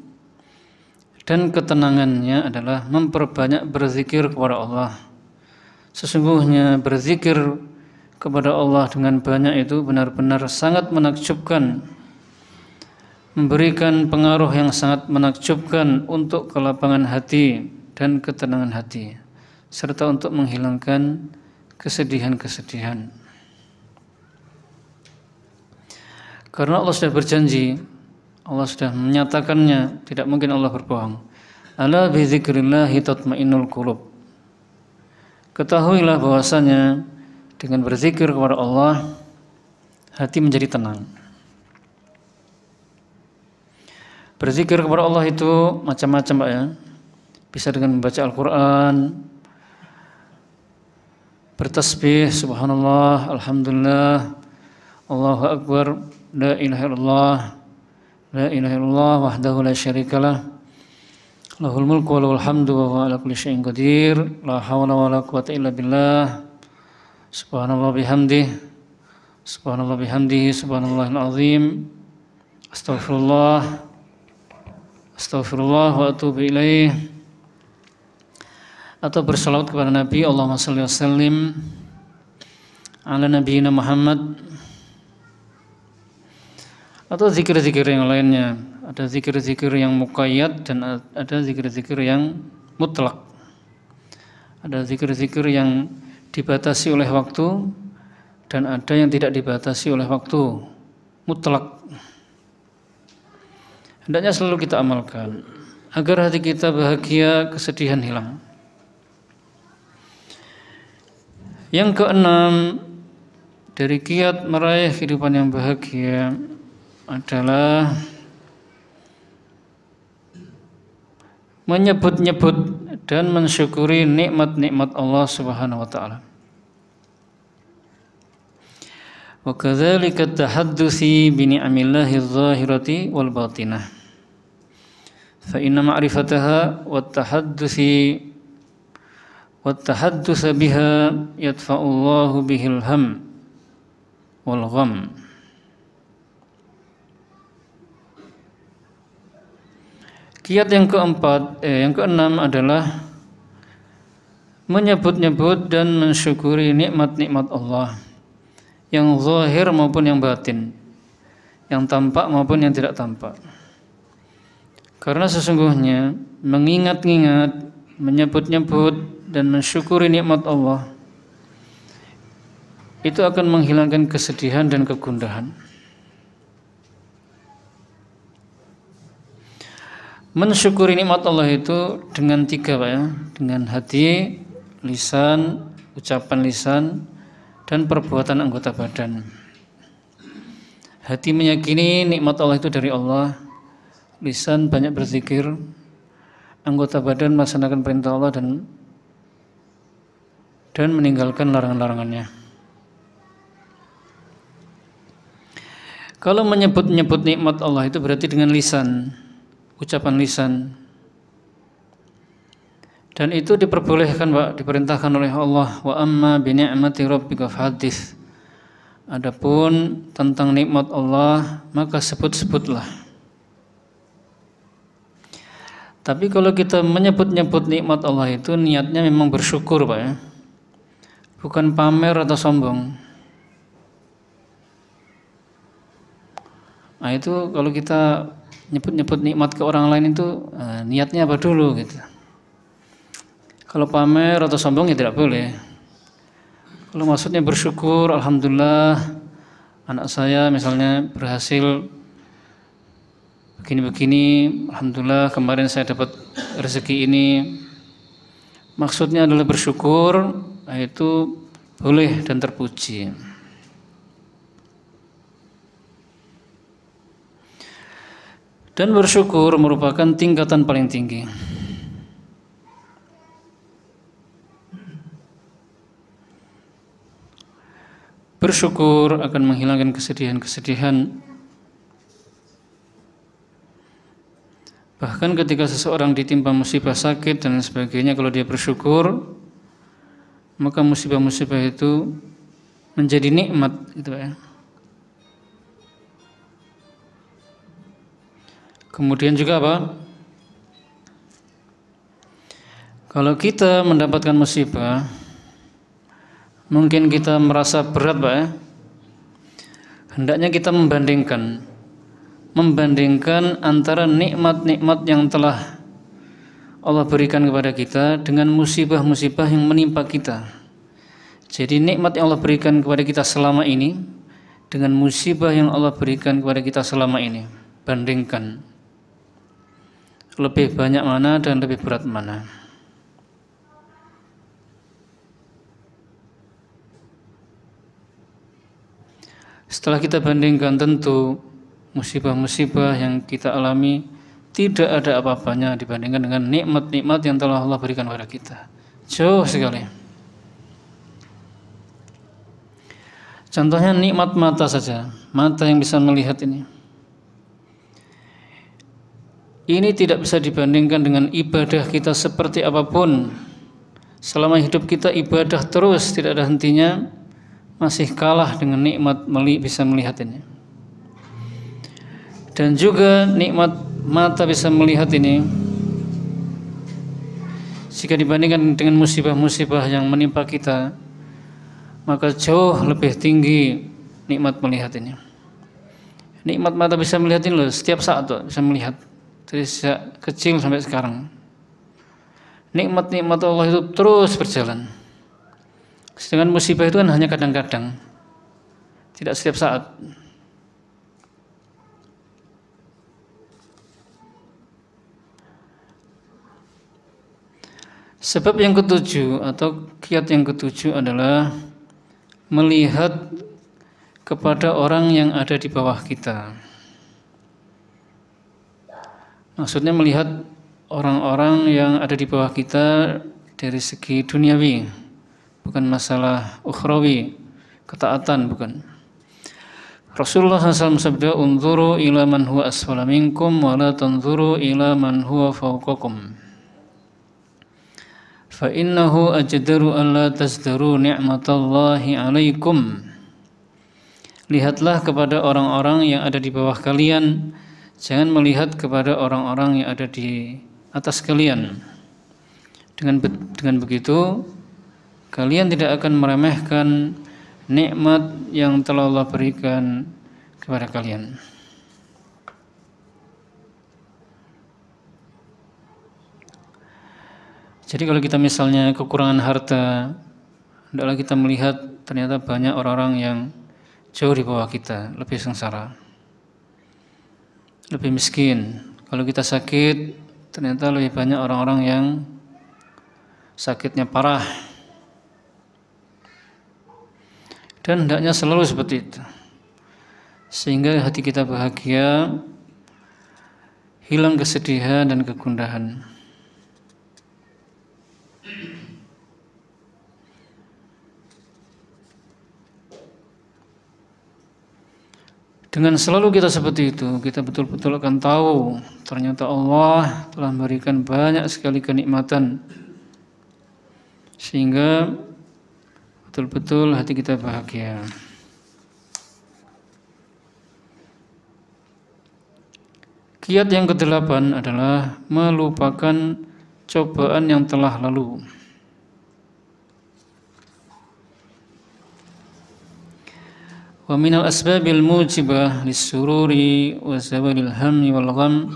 dan ketenangannya adalah memperbanyak berzikir kepada Allah. Sesungguhnya berzikir kepada Allah dengan banyak itu benar-benar sangat menakjubkan, memberikan pengaruh yang sangat menakjubkan untuk kelapangan hati dan ketenangan hati, serta untuk menghilangkan kesedihan-kesedihan. Karena Allah sudah berjanji, Allah sudah menyatakannya, tidak mungkin Allah berbohong. Ala bi dzikrillahi tatmainnul qulub. Ketahuilah bahwasanya dengan berzikir kepada Allah, hati menjadi tenang. Berzikir kepada Allah itu macam-macam, Pak ya. Bisa dengan membaca Al-Quran, bertasbih, subhanallah, alhamdulillah, Allahu Akbar, la ilaha illallah, la ilaha illallah wahdahu la syarikalah, lahul mulku wa lahul hamdu wa huwa ala kulli syai'in qadir, la hawla wa la quwwata illa billah, subhanallah bihamdihi, subhanallah bihamdihi, subhanallahil azim, astaghfirullah, astaghfirullah wa atubu ilaih. Atau bersalawat kepada Nabi, Allahumma shalli wa sallim ala nabiyina Muhammad. Atau zikir-zikir yang lainnya. Ada zikir-zikir yang muqayyad dan ada zikir-zikir yang mutlak. Ada zikir-zikir yang dibatasi oleh waktu dan ada yang tidak dibatasi oleh waktu, mutlak. Hendaknya selalu kita amalkan agar hati kita bahagia, kesedihan hilang. Yang keenam dari kiat meraih kehidupan yang bahagia adalah menyebut-nyebut dan mensyukuri nikmat-nikmat Allah Subhanahu wa taala. Wa kadzalika at-tahaddusi bi ni'amillahi adh-dhahirati wal batinah. Fa inna ma'rifataha wat-tahaddusa biha yadfa'ullahu bihil ham wal gham. Kiat yang keenam adalah menyebut-nyebut dan mensyukuri nikmat-nikmat Allah yang zahir maupun yang batin, yang tampak maupun yang tidak tampak. Karena sesungguhnya mengingat-ingat, menyebut-nyebut dan mensyukuri nikmat Allah itu akan menghilangkan kesedihan dan kegundahan. Mensyukuri nikmat Allah itu dengan tiga, Pak ya, dengan hati, lisan, ucapan lisan, dan perbuatan anggota badan. Hati meyakini nikmat Allah itu dari Allah, lisan banyak berzikir, anggota badan melaksanakan perintah Allah dan meninggalkan larangan-larangannya. Kalau menyebut-nyebut nikmat Allah itu berarti dengan lisan, ucapan lisan, dan itu diperbolehkan, Pak, diperintahkan oleh Allah. Wa amma bi ni'mati rabbika fahadits. Adapun tentang nikmat Allah maka sebut-sebutlah. Tapi kalau kita menyebut-nyebut nikmat Allah itu niatnya memang bersyukur, Pak ya, bukan pamer atau sombong. Nah itu kalau kita nyebut-nyebut nikmat ke orang lain itu niatnya apa dulu gitu. Kalau pamer atau sombong ya tidak boleh. Kalau maksudnya bersyukur, alhamdulillah anak saya misalnya berhasil begini-begini, alhamdulillah kemarin saya dapat rezeki ini. Maksudnya adalah bersyukur, nah itu boleh dan terpuji. Dan bersyukur merupakan tingkatan paling tinggi. Bersyukur akan menghilangkan kesedihan-kesedihan, Bahkan ketika seseorang ditimpa musibah sakit dan sebagainya, kalau dia bersyukur, maka musibah-musibah itu menjadi nikmat, gitu ya. Kemudian juga apa? Kalau kita mendapatkan musibah, mungkin kita merasa berat, Pak ya. Hendaknya kita membandingkan antara nikmat-nikmat yang telah Allah berikan kepada kita dengan musibah-musibah yang menimpa kita. Jadi nikmat yang Allah berikan kepada kita selama ini dengan musibah yang Allah berikan kepada kita selama ini, bandingkan. Lebih banyak mana dan lebih berat mana? Setelah kita bandingkan, tentu musibah-musibah yang kita alami tidak ada apa-apanya dibandingkan dengan nikmat-nikmat yang telah Allah berikan kepada kita. Jauh sekali. Contohnya nikmat mata saja, mata yang bisa melihat ini. Ini tidak bisa dibandingkan dengan ibadah kita seperti apapun. Selama hidup kita ibadah terus, tidak ada hentinya, masih kalah dengan nikmat bisa melihat ini. Dan juga nikmat mata bisa melihat ini, jika dibandingkan dengan musibah-musibah yang menimpa kita, maka jauh lebih tinggi nikmat melihat ini. Nikmat mata bisa melihat ini loh, setiap saat tuh bisa melihat. Dari sejak kecil sampai sekarang, nikmat-nikmat Allah itu terus berjalan. Sedangkan musibah itu kan hanya kadang-kadang, tidak setiap saat. Sebab yang ketujuh atau kiat yang ketujuh adalah melihat kepada orang yang ada di bawah kita. Maksudnya melihat orang-orang yang ada di bawah kita dari segi duniawi, bukan masalah ukhrawi, ketaatan, bukan. Rasulullah SAW sabda, "Unzuru ila man huwa asfala minkum wa la tanzuru ila man huwa fawqakum. Fa innahu ajdaru an la tazdaru ni'matallahi 'alaikum." Lihatlah kepada orang-orang yang ada di bawah kalian, jangan melihat kepada orang-orang yang ada di atas kalian. Dengan begitu, kalian tidak akan meremehkan nikmat yang telah Allah berikan kepada kalian. Jadi kalau kita misalnya kekurangan harta, hendaklah kita melihat ternyata banyak orang-orang yang jauh di bawah kita, lebih sengsara, lebih miskin. Kalau kita sakit, ternyata lebih banyak orang-orang yang sakitnya parah. Dan hendaknya selalu seperti itu, sehingga hati kita bahagia, hilang kesedihan dan kegundahan. Dengan selalu kita seperti itu, kita betul-betul akan tahu ternyata Allah telah memberikan banyak sekali kenikmatan, sehingga betul-betul hati kita bahagia. Kiat yang ke-8 adalah melupakan cobaan yang telah lalu. Wa minal asbabil mujibah lis-sururi wa zawalil hammi wal gham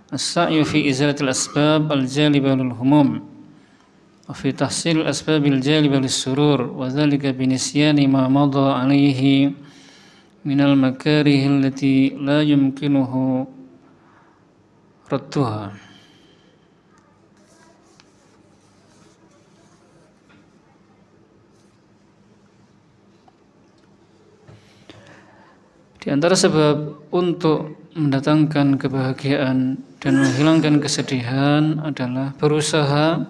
as-sa'yu fi izalatil asbab al-jalibah lil humum wa fi tahsil asbabil jalibah lis-surur wa dhalika binisyani ma madha alaihi minal makarih allati la yumkinuhu radduha. Di antara sebab untuk mendatangkan kebahagiaan dan menghilangkan kesedihan adalah berusaha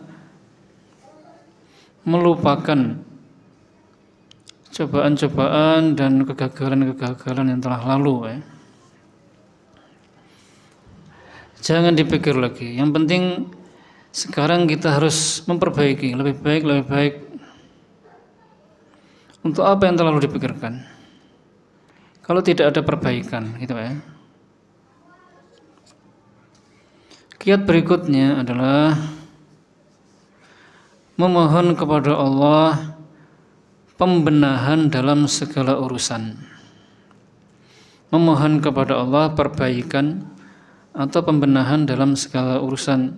melupakan cobaan-cobaan dan kegagalan-kegagalan yang telah lalu. Jangan dipikir lagi. Yang penting sekarang kita harus memperbaiki, lebih baik. Untuk apa yang terlalu dipikirkan? Kalau tidak ada perbaikan, gitu ya. Kiat berikutnya adalah memohon kepada Allah pembenahan dalam segala urusan. Memohon kepada Allah perbaikan atau pembenahan dalam segala urusan.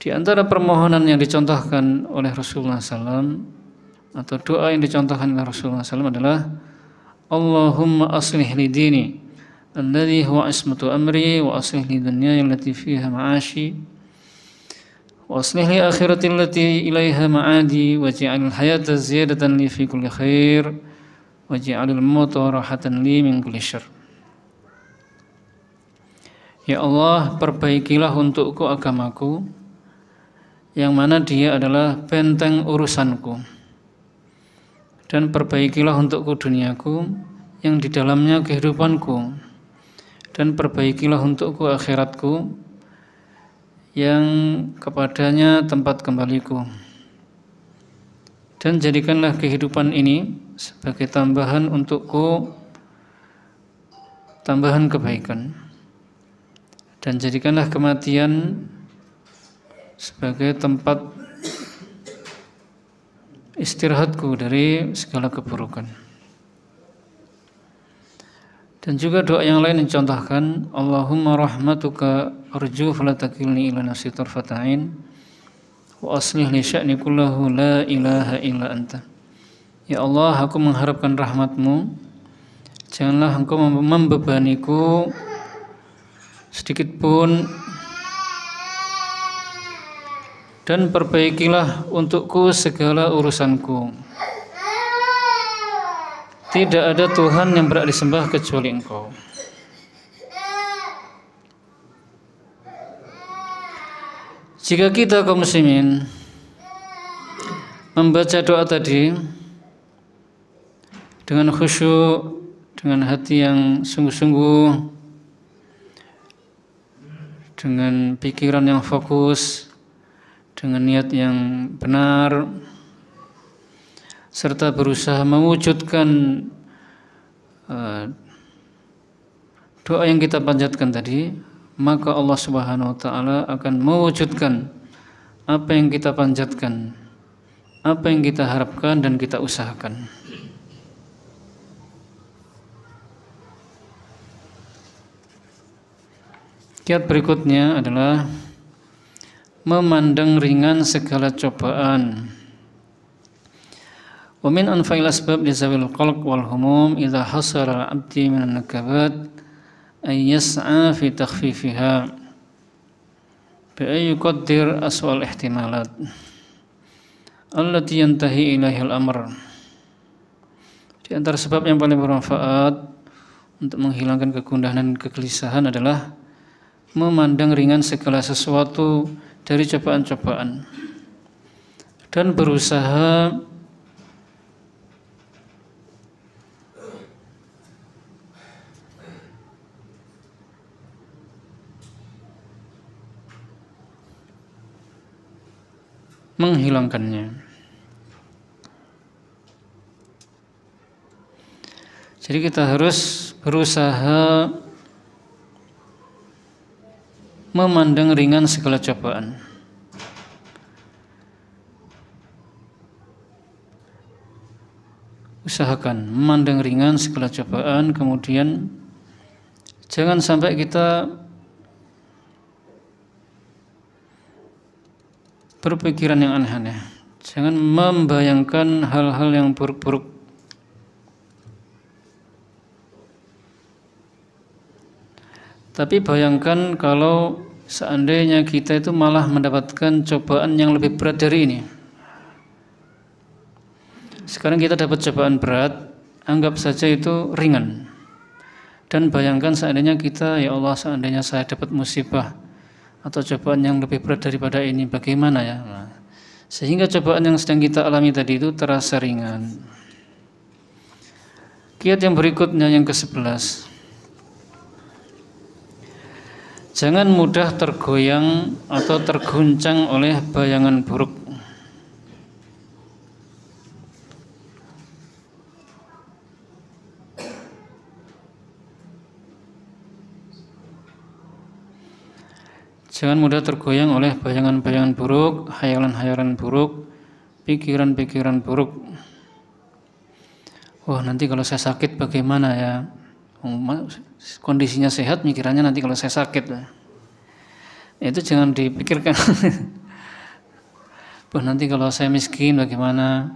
Di antara permohonan yang dicontohkan oleh Rasulullah SAW atau doa yang dicontohkan oleh Rasulullah SAW adalah Allahumma aslih li dini alladhi huwa ismatu amri wa aslih li dunyaya allati fiha ma'ashi wa aslih li akhirati allati ilaiha ma'adi waj'alil hayata ziyadatan li fi kulli khair waj'alil mauta rahatan li min kulli syarr. Ya Allah, perbaikilah untukku agamaku yang mana dia adalah benteng urusanku, dan perbaikilah untukku duniaku yang di dalamnya kehidupanku, dan perbaikilah untukku akhiratku yang kepadanya tempat kembaliku, dan jadikanlah kehidupan ini sebagai tambahan untukku, tambahan kebaikan, dan jadikanlah kematian sebagai tempat istirahatku dari segala keburukan. Dan juga doa yang lain dicontohkan, Allahumma rahmatuka arju fala takilni ila nafsi tarfata ain wa aslih li sya'ni kullahu la ilaha illa anta. Ya Allah, aku mengharapkan rahmatmu, janganlah engkau membebaniku sedikit pun, dan perbaikilah untukku segala urusanku. Tidak ada Tuhan yang berhak disembah kecuali Engkau. Jika kita kaum muslimin membaca doa tadi dengan khusyuk, dengan hati yang sungguh-sungguh, dengan pikiran yang fokus, dengan niat yang benar, serta berusaha mewujudkan doa yang kita panjatkan tadi, maka Allah Subhanahu wa taala akan mewujudkan apa yang kita panjatkan, apa yang kita harapkan dan kita usahakan. Kiat berikutnya adalah memandang ringan segala cobaan. Wa min anfa'il asbab li zawil qalq wal humum idza hasara al-'abdi min an-nakabat ay yas'a fi takhfifiha bi ay yuqaddir aswal ihtimalat allati yantahi ilaihi al-amr. Di antara sebab yang paling bermanfaat untuk menghilangkan kegundahan dan kegelisahan adalah memandang ringan segala sesuatu dari cobaan-cobaan dan berusaha menghilangkannya. Jadi kita harus berusaha memandang ringan segala cobaan. Usahakan memandang ringan segala cobaan, kemudian jangan sampai kita berpikiran yang aneh-aneh. Jangan membayangkan hal-hal yang buruk-buruk. Tapi bayangkan kalau seandainya kita itu malah mendapatkan cobaan yang lebih berat dari ini. Sekarang kita dapat cobaan berat, anggap saja itu ringan. Dan bayangkan seandainya kita, ya Allah, seandainya saya dapat musibah atau cobaan yang lebih berat daripada ini, bagaimana ya? Nah, sehingga cobaan yang sedang kita alami tadi itu terasa ringan. Kiat yang berikutnya yang ke-11. Jangan mudah tergoyang atau terguncang oleh bayangan buruk. Jangan mudah tergoyang oleh bayangan-bayangan buruk, hayalan-hayalan buruk, pikiran-pikiran buruk. Wah, nanti kalau saya sakit bagaimana ya? Kondisinya sehat, mikirannya nanti kalau saya sakit. Itu jangan dipikirkan. Wah, nanti kalau saya miskin bagaimana?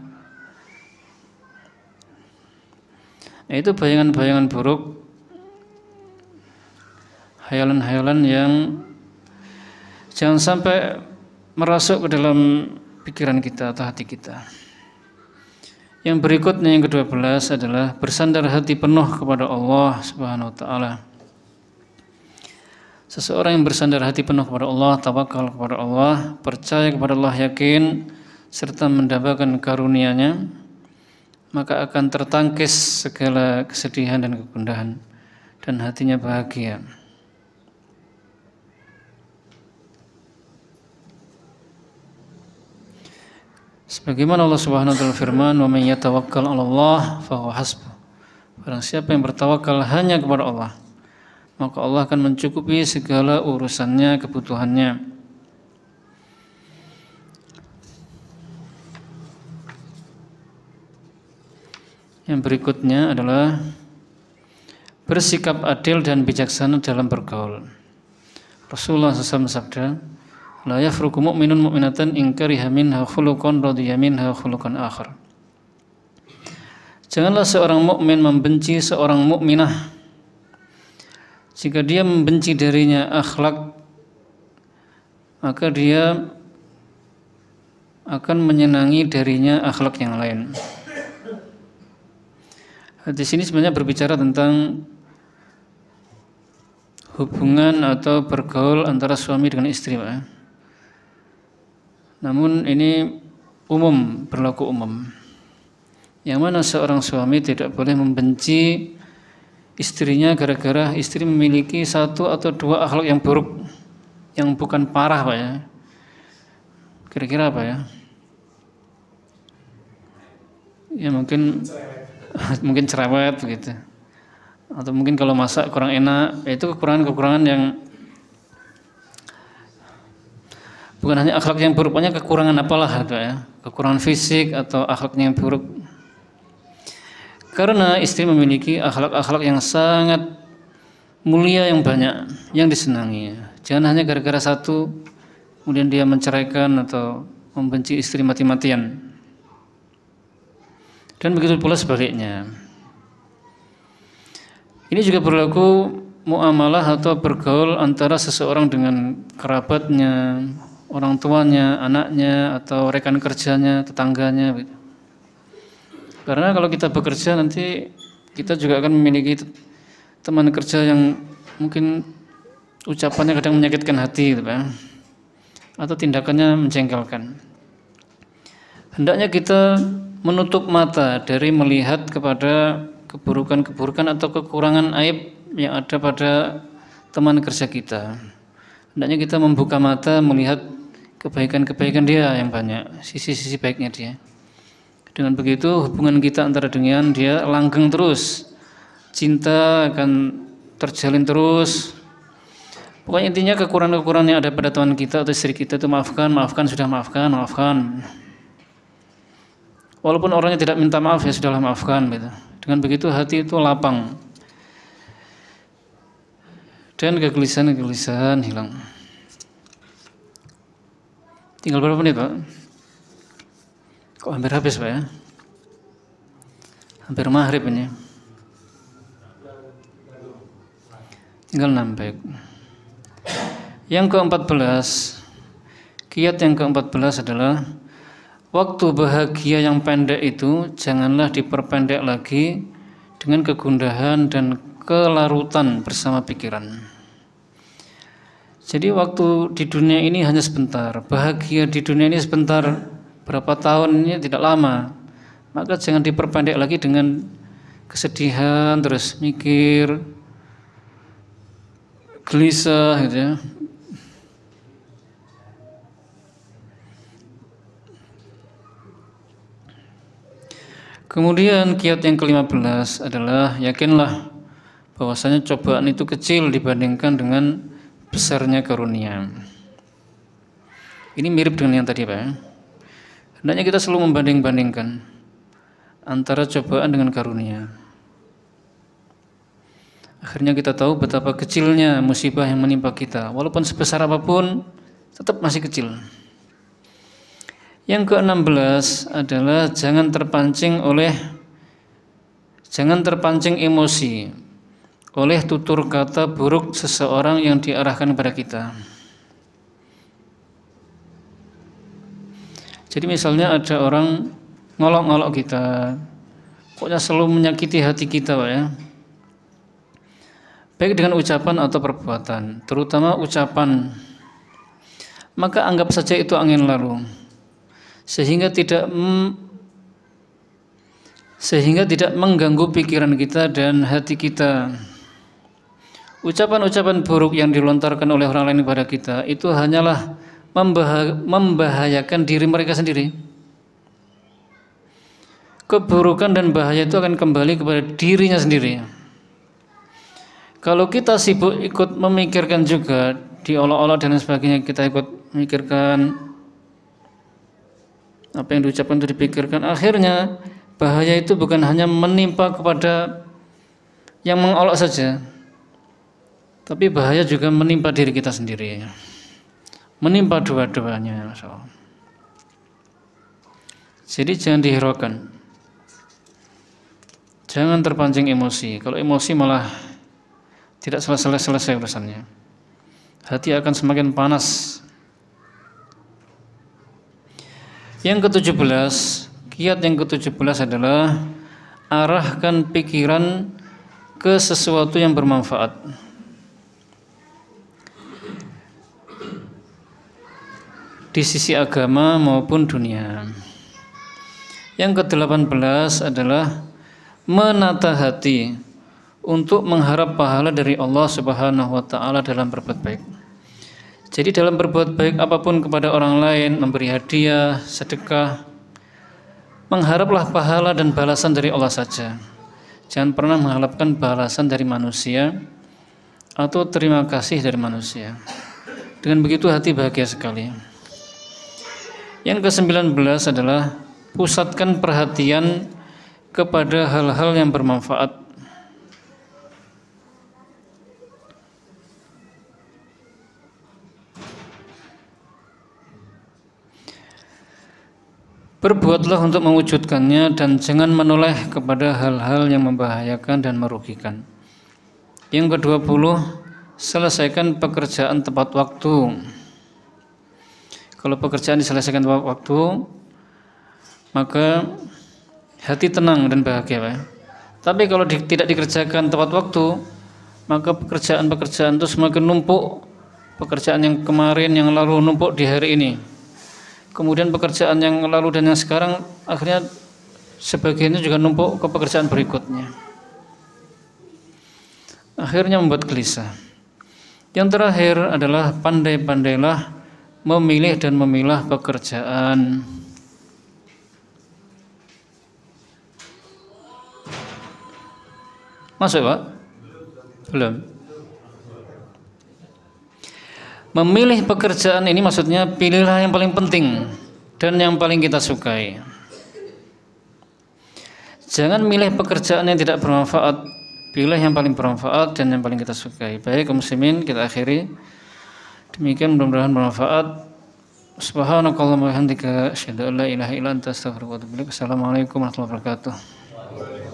Itu bayangan-bayangan buruk, hayalan-hayalan yang jangan sampai merasuk ke dalam pikiran kita atau hati kita. Yang berikutnya, yang ke-12 adalah bersandar hati penuh kepada Allah Subhanahu wa taala. Seseorang yang bersandar hati penuh kepada Allah, tawakal kepada Allah, percaya kepada Allah, yakin serta mendapatkan karunia-Nya, maka akan tertangkis segala kesedihan dan kegundahan dan hatinya bahagia. Sebagaimana Allah Subhanahu wa taala firman, "Wa may yatawakkal 'ala Allah fa huwa hasbuh." Barang siapa yang bertawakal hanya kepada Allah, maka Allah akan mencukupi segala urusannya, kebutuhannya. Yang berikutnya adalah bersikap adil dan bijaksana dalam bergaul. Rasulullah SAW bersabda, la yafruqu mu'minun mu'minatan in kariha minha khuluqan radiya minha khuluqan akhar. Janganlah seorang mukmin membenci seorang mukminah jika dia membenci darinya akhlak, maka dia akan menyenangi darinya akhlak yang lain. Hadis ini sebenarnya berbicara tentang hubungan atau bergaul antara suami dengan istri, Pak. Namun ini umum, berlaku umum. Yang mana seorang suami tidak boleh membenci istrinya gara-gara istri memiliki satu atau dua akhlak yang buruk, yang bukan parah, Pak ya. Kira-kira apa ya? Ya mungkin cerewet begitu. Atau mungkin kalau masak kurang enak, itu kekurangan-kekurangan yang bukan hanya akhlak yang buruk, banyak kekurangan apalah itu ya, kekurangan fisik atau akhlaknya yang buruk. Karena istri memiliki akhlak-akhlak yang sangat mulia yang banyak, yang disenangi. Jangan hanya gara-gara satu, kemudian dia menceraikan atau membenci istri mati-matian. Dan begitu pula sebaliknya. Ini juga berlaku muamalah atau bergaul antara seseorang dengan kerabatnya, orang tuanya, anaknya, atau rekan kerjanya, tetangganya. Karena kalau kita bekerja nanti kita juga akan memiliki teman kerja yang mungkin ucapannya kadang menyakitkan hati, gitu, Pak. Atau tindakannya menjengkelkan. Hendaknya kita menutup mata dari melihat kepada keburukan-keburukan atau kekurangan aib yang ada pada teman kerja kita. Hendaknya kita membuka mata melihat kebaikan-kebaikan dia yang banyak, sisi-sisi baiknya dia. Dengan begitu hubungan kita antara dengan dia langgeng terus, cinta akan terjalin terus. Pokoknya intinya kekurangan-kekurangan yang ada pada teman kita atau istri kita itu maafkan, sudah maafkan. Walaupun orangnya tidak minta maaf, ya sudahlah maafkan gitu. Dengan begitu hati itu lapang dan kegelisahan hilang. Tinggal berapa menit, Pak? Kok hampir habis, Pak ya? Hampir maghrib ini. Tinggal 6, baik. Yang ke-14, kiat yang ke-14 adalah waktu bahagia yang pendek itu janganlah diperpendek lagi dengan kegundahan dan kelarutan bersama pikiran. Jadi waktu di dunia ini hanya sebentar, bahagia di dunia ini sebentar, berapa tahun ini tidak lama. Maka jangan diperpendek lagi dengan kesedihan, terus mikir gelisah gitu ya. Kemudian kiat yang ke-15 adalah yakinlah bahwasanya cobaan itu kecil dibandingkan dengan besarnya karunia. Ini mirip dengan yang tadi, Pak. Hendaknya kita selalu membanding-bandingkan antara cobaan dengan karunia. Akhirnya kita tahu betapa kecilnya musibah yang menimpa kita, walaupun sebesar apapun tetap masih kecil. Yang ke-16 adalah jangan terpancing emosi oleh tutur kata buruk seseorang yang diarahkan kepada kita. Jadi misalnya ada orang ngolok-ngolok kita, pokoknya selalu menyakiti hati kita, Pak ya. Baik dengan ucapan atau perbuatan, terutama ucapan, maka anggap saja itu angin lalu. Sehingga tidak mengganggu pikiran kita dan hati kita. Ucapan-ucapan buruk yang dilontarkan oleh orang lain kepada kita itu hanyalah membahayakan diri mereka sendiri. Keburukan dan bahaya itu akan kembali kepada dirinya sendiri. Kalau kita sibuk ikut memikirkan juga, diolok-olok dan sebagainya, kita ikut memikirkan apa yang diucapkan itu dipikirkan, akhirnya bahaya itu bukan hanya menimpa kepada yang mengolok saja, tapi bahaya juga menimpa diri kita sendiri, menimpa dua-duanya. Jadi jangan dihiraukan, jangan terpancing emosi. Kalau emosi malah tidak selesai urusannya, hati akan semakin panas. Yang ke-17, kiat yang ke-17 adalah arahkan pikiran ke sesuatu yang bermanfaat. Di sisi agama maupun dunia. Yang ke-18 adalah menata hati untuk mengharap pahala dari Allah Subhanahu wa taala dalam berbuat baik. Jadi dalam berbuat baik apapun kepada orang lain, memberi hadiah, sedekah, mengharaplah pahala dan balasan dari Allah saja. Jangan pernah mengharapkan balasan dari manusia atau terima kasih dari manusia. Dengan begitu hati bahagia sekali. Yang ke-19 adalah pusatkan perhatian kepada hal-hal yang bermanfaat. Berbuatlah untuk mewujudkannya dan jangan menoleh kepada hal-hal yang membahayakan dan merugikan. Yang ke-20, selesaikan pekerjaan tepat waktu. Kalau pekerjaan diselesaikan tepat waktu, maka hati tenang dan bahagia, Pak. Tapi kalau tidak dikerjakan tepat waktu, maka pekerjaan-pekerjaan itu semakin numpuk. Pekerjaan yang kemarin, yang lalu numpuk di hari ini. Kemudian pekerjaan yang lalu dan yang sekarang akhirnya sebagiannya juga numpuk ke pekerjaan berikutnya. Akhirnya membuat gelisah. Yang terakhir adalah pandai-pandailah memilih dan memilah pekerjaan. Masuk, Pak? Belum. Memilih pekerjaan ini maksudnya pilihlah yang paling penting dan yang paling kita sukai. Jangan milih pekerjaan yang tidak bermanfaat, pilih yang paling bermanfaat dan yang paling kita sukai. Baik kaum muslimin, kita akhiri. Demikian mudah-mudahan bermanfaat. Subhanakallahumma wa bihamdika asyhadu an la ilaha illa anta astaghfiruka wa atubu ilaik. Assalamualaikum warahmatullahi wabarakatuh.